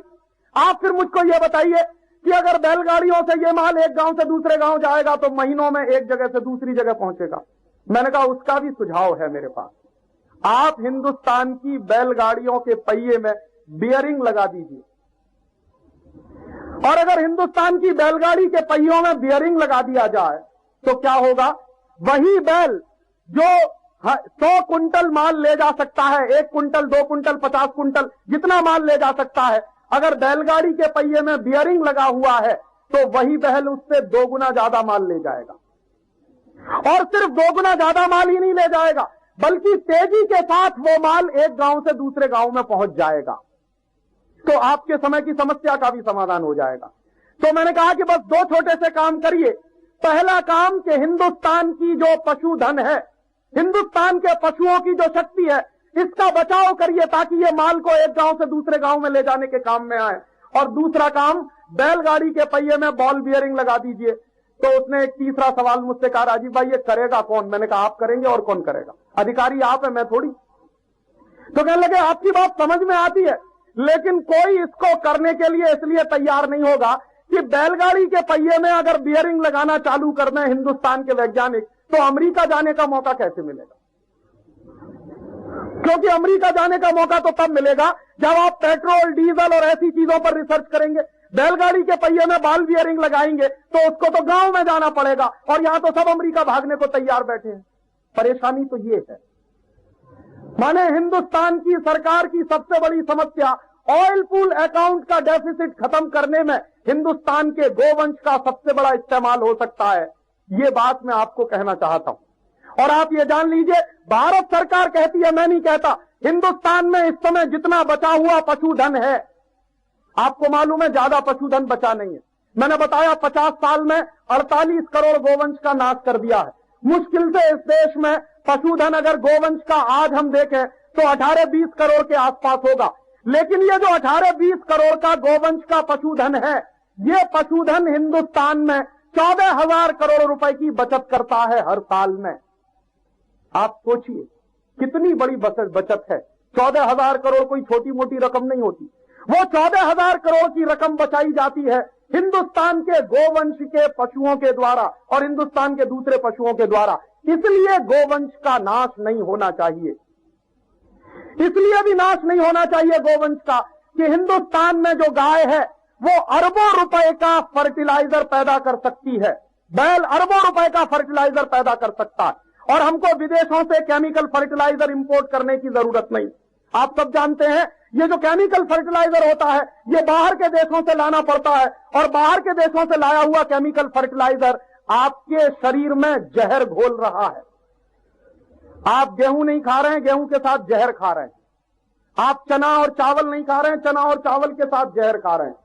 आप फिर मुझको यह बताइए कि अगर बैलगाड़ियों से यह माल एक गांव से दूसरे गांव जाएगा तो महीनों में एक जगह से दूसरी जगह पहुंचेगा। मैंने कहा उसका भी सुझाव है मेरे पास। आप हिंदुस्तान की बैलगाड़ियों के पहिए में बियरिंग लगा दीजिए, और अगर हिंदुस्तान की बैलगाड़ी के पहियों में बियरिंग लगा दिया जाए तो क्या होगा? वही बैल जो 100 कुंटल माल ले जा सकता है, 1 कुंटल, 2 कुंटल, 50 कुंटल, जितना माल ले जा सकता है, अगर बैलगाड़ी के पहिए में बियरिंग लगा हुआ है तो वही बैल उससे 2 गुना ज्यादा माल ले जाएगा। और सिर्फ 2 गुना ज्यादा माल ही नहीं ले जाएगा, बल्कि तेजी के साथ वो माल एक गांव से दूसरे गांव में पहुंच जाएगा। तो आपके समय की समस्या का भी समाधान हो जाएगा। तो मैंने कहा कि बस 2 छोटे से काम करिए। पहला काम कि हिंदुस्तान की जो पशुधन है, हिंदुस्तान के पशुओं की जो शक्ति है, इसका बचाव करिए ताकि ये माल को एक गांव से दूसरे गांव में ले जाने के काम में आए। और दूसरा काम, बैलगाड़ी के पहिए में बॉल बियरिंग लगा दीजिए। तो उसने एक तीसरा सवाल मुझसे कहा, राजीव भाई ये करेगा कौन? मैंने कहा आप करेंगे, और कौन करेगा? अधिकारी आप है, मैं थोड़ी। तो कहने लगे आपकी बात समझ में आती है, लेकिन कोई इसको करने के लिए इसलिए तैयार नहीं होगा कि बैलगाड़ी के पहिए में अगर बियरिंग लगाना चालू कर दें हिंदुस्तान के वैज्ञानिक, तो अमेरिका जाने का मौका कैसे मिलेगा? क्योंकि अमेरिका जाने का मौका तो तब मिलेगा जब आप पेट्रोल, डीजल और ऐसी चीजों पर रिसर्च करेंगे। बैलगाड़ी के पहिए में बॉल बियरिंग लगाएंगे तो उसको तो गांव में जाना पड़ेगा, और यहां तो सब अमेरिका भागने को तैयार बैठे हैं। परेशानी तो ये है। माने हिंदुस्तान की सरकार की सबसे बड़ी समस्या ऑयल पूल अकाउंट का डेफिसिट खत्म करने में हिंदुस्तान के गोवंश का सबसे बड़ा इस्तेमाल हो सकता है। ये बात मैं आपको कहना चाहता हूं। और आप ये जान लीजिए, भारत सरकार कहती है, मैं नहीं कहता, हिंदुस्तान में इस समय जितना बचा हुआ पशुधन है, आपको मालूम है ज्यादा पशुधन बचा नहीं है। मैंने बताया 50 साल में 48 करोड़ गोवंश का नाश कर दिया है। मुश्किल से इस देश में पशुधन अगर गोवंश का आज हम देखें तो 18-20 करोड़ के आसपास होगा। लेकिन ये जो 18-20 करोड़ का गोवंश का पशुधन है, ये पशुधन हिंदुस्तान में 14,000 करोड़ रुपए की बचत करता है हर साल में। आप सोचिए कितनी बड़ी बचत है। 14,000 करोड़ कोई छोटी मोटी रकम नहीं होती। वो 14,000 करोड़ की रकम बचाई जाती है हिंदुस्तान के गोवंश के पशुओं के द्वारा और हिंदुस्तान के दूसरे पशुओं के द्वारा। इसलिए गोवंश का नाश नहीं होना चाहिए। इसलिए भी नाश नहीं होना चाहिए गोवंश का कि हिंदुस्तान में जो गाय है वो अरबों रुपए का फर्टिलाइजर पैदा कर सकती है। बैल अरबों रुपए का फर्टिलाइजर पैदा कर सकता है, और हमको विदेशों से केमिकल फर्टिलाइजर इंपोर्ट करने की जरूरत नहीं। आप सब जानते हैं ये जो केमिकल फर्टिलाइजर होता है ये बाहर के देशों से लाना पड़ता है, और बाहर के देशों से लाया हुआ केमिकल फर्टिलाइजर आपके शरीर में जहर घोल रहा है। आप गेहूं नहीं खा रहे हैं, गेहूं के साथ जहर खा रहे हैं। आप चना और चावल नहीं खा रहे हैं, चना और चावल के साथ जहर खा रहे हैं,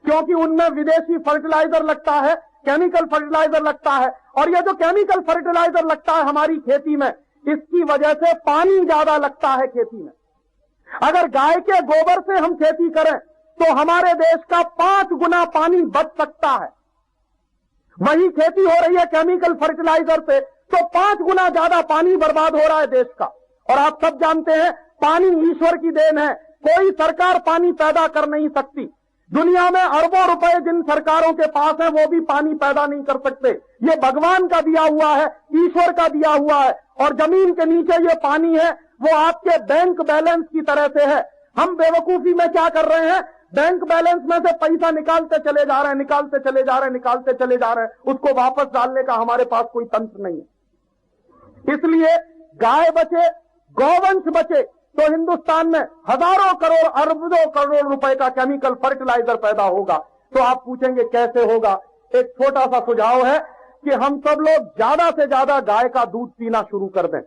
क्योंकि उनमें विदेशी फर्टिलाइजर लगता है, केमिकल फर्टिलाइजर लगता है। और ये जो केमिकल फर्टिलाइजर लगता है हमारी खेती में, इसकी वजह से पानी ज्यादा लगता है खेती में। अगर गाय के गोबर से हम खेती करें तो हमारे देश का 5 गुना पानी बच सकता है। वही खेती हो रही है केमिकल फर्टिलाइजर से तो 5 गुना ज्यादा पानी बर्बाद हो रहा है देश का। और आप सब जानते हैं पानी ईश्वर की देन है, कोई सरकार पानी पैदा कर नहीं सकती। दुनिया में अरबों रुपए जिन सरकारों के पास है वो भी पानी पैदा नहीं कर सकते। ये भगवान का दिया हुआ है, ईश्वर का दिया हुआ है। और जमीन के नीचे ये पानी है वो आपके बैंक बैलेंस की तरह से है। हम बेवकूफी में क्या कर रहे हैं, बैंक बैलेंस में से पैसा निकालते चले जा रहे हैं, निकालते चले जा रहे हैं, निकालते चले जा रहे हैं, उसको वापस डालने का हमारे पास कोई तंत्र नहीं है। इसलिए गाय बचे, गौवंश बचे तो हिंदुस्तान में हजारों करोड़ अरबों करोड़ रुपए का केमिकल फर्टिलाइजर पैदा होगा। तो आप पूछेंगे कैसे होगा? एक छोटा सा सुझाव है कि हम सब लोग ज्यादा से ज्यादा गाय का दूध पीना शुरू कर दें।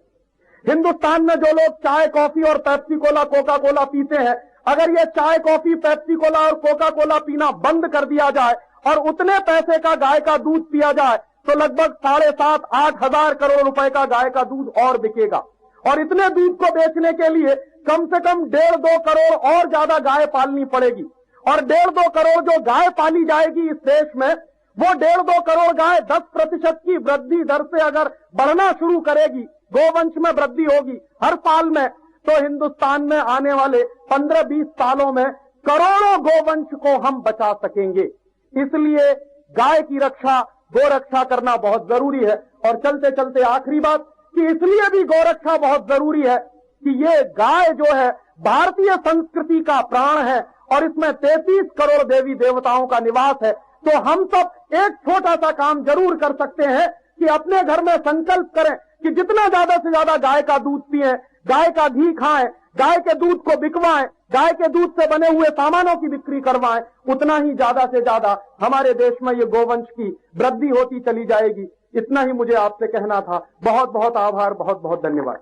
हिंदुस्तान में जो लोग चाय, कॉफी और पेप्सी कोला, कोका कोला पीते हैं, अगर ये चाय, कॉफी, पेप्सी कोला और कोका कोला पीना बंद कर दिया जाए और उतने पैसे का गाय का दूध पिया जाए तो लगभग 7,500-8 हजार करोड़ रुपए का गाय का दूध और बिकेगा। और इतने दूध को बेचने के लिए कम से कम 1.5-2 करोड़ और ज्यादा गाय पालनी पड़ेगी। और 1.5-2 करोड़ जो गाय पाली जाएगी इस देश में, वो 1.5-2 करोड़ गाय 10% की वृद्धि दर से अगर बढ़ना शुरू करेगी, गोवंश में वृद्धि होगी हर साल में, तो हिंदुस्तान में आने वाले 15-20 सालों में करोड़ों गोवंश को हम बचा सकेंगे। इसलिए गाय की रक्षा, गोरक्षा करना बहुत जरूरी है। और चलते चलते आखिरी बात कि इसलिए भी गोरक्षा बहुत जरूरी है कि ये गाय जो है भारतीय संस्कृति का प्राण है और इसमें 33 करोड़ देवी देवताओं का निवास है। तो हम सब एक छोटा सा काम जरूर कर सकते हैं कि अपने घर में संकल्प करें कि जितना ज्यादा से ज्यादा गाय का दूध पिएं, गाय का घी खाएं, गाय के दूध को बिकवाएं, गाय के दूध से बने हुए सामानों की बिक्री करवाएं, उतना ही ज्यादा से ज्यादा हमारे देश में ये गोवंश की वृद्धि होती चली जाएगी। इतना ही मुझे आपसे कहना था। बहुत बहुत आभार, बहुत बहुत धन्यवाद।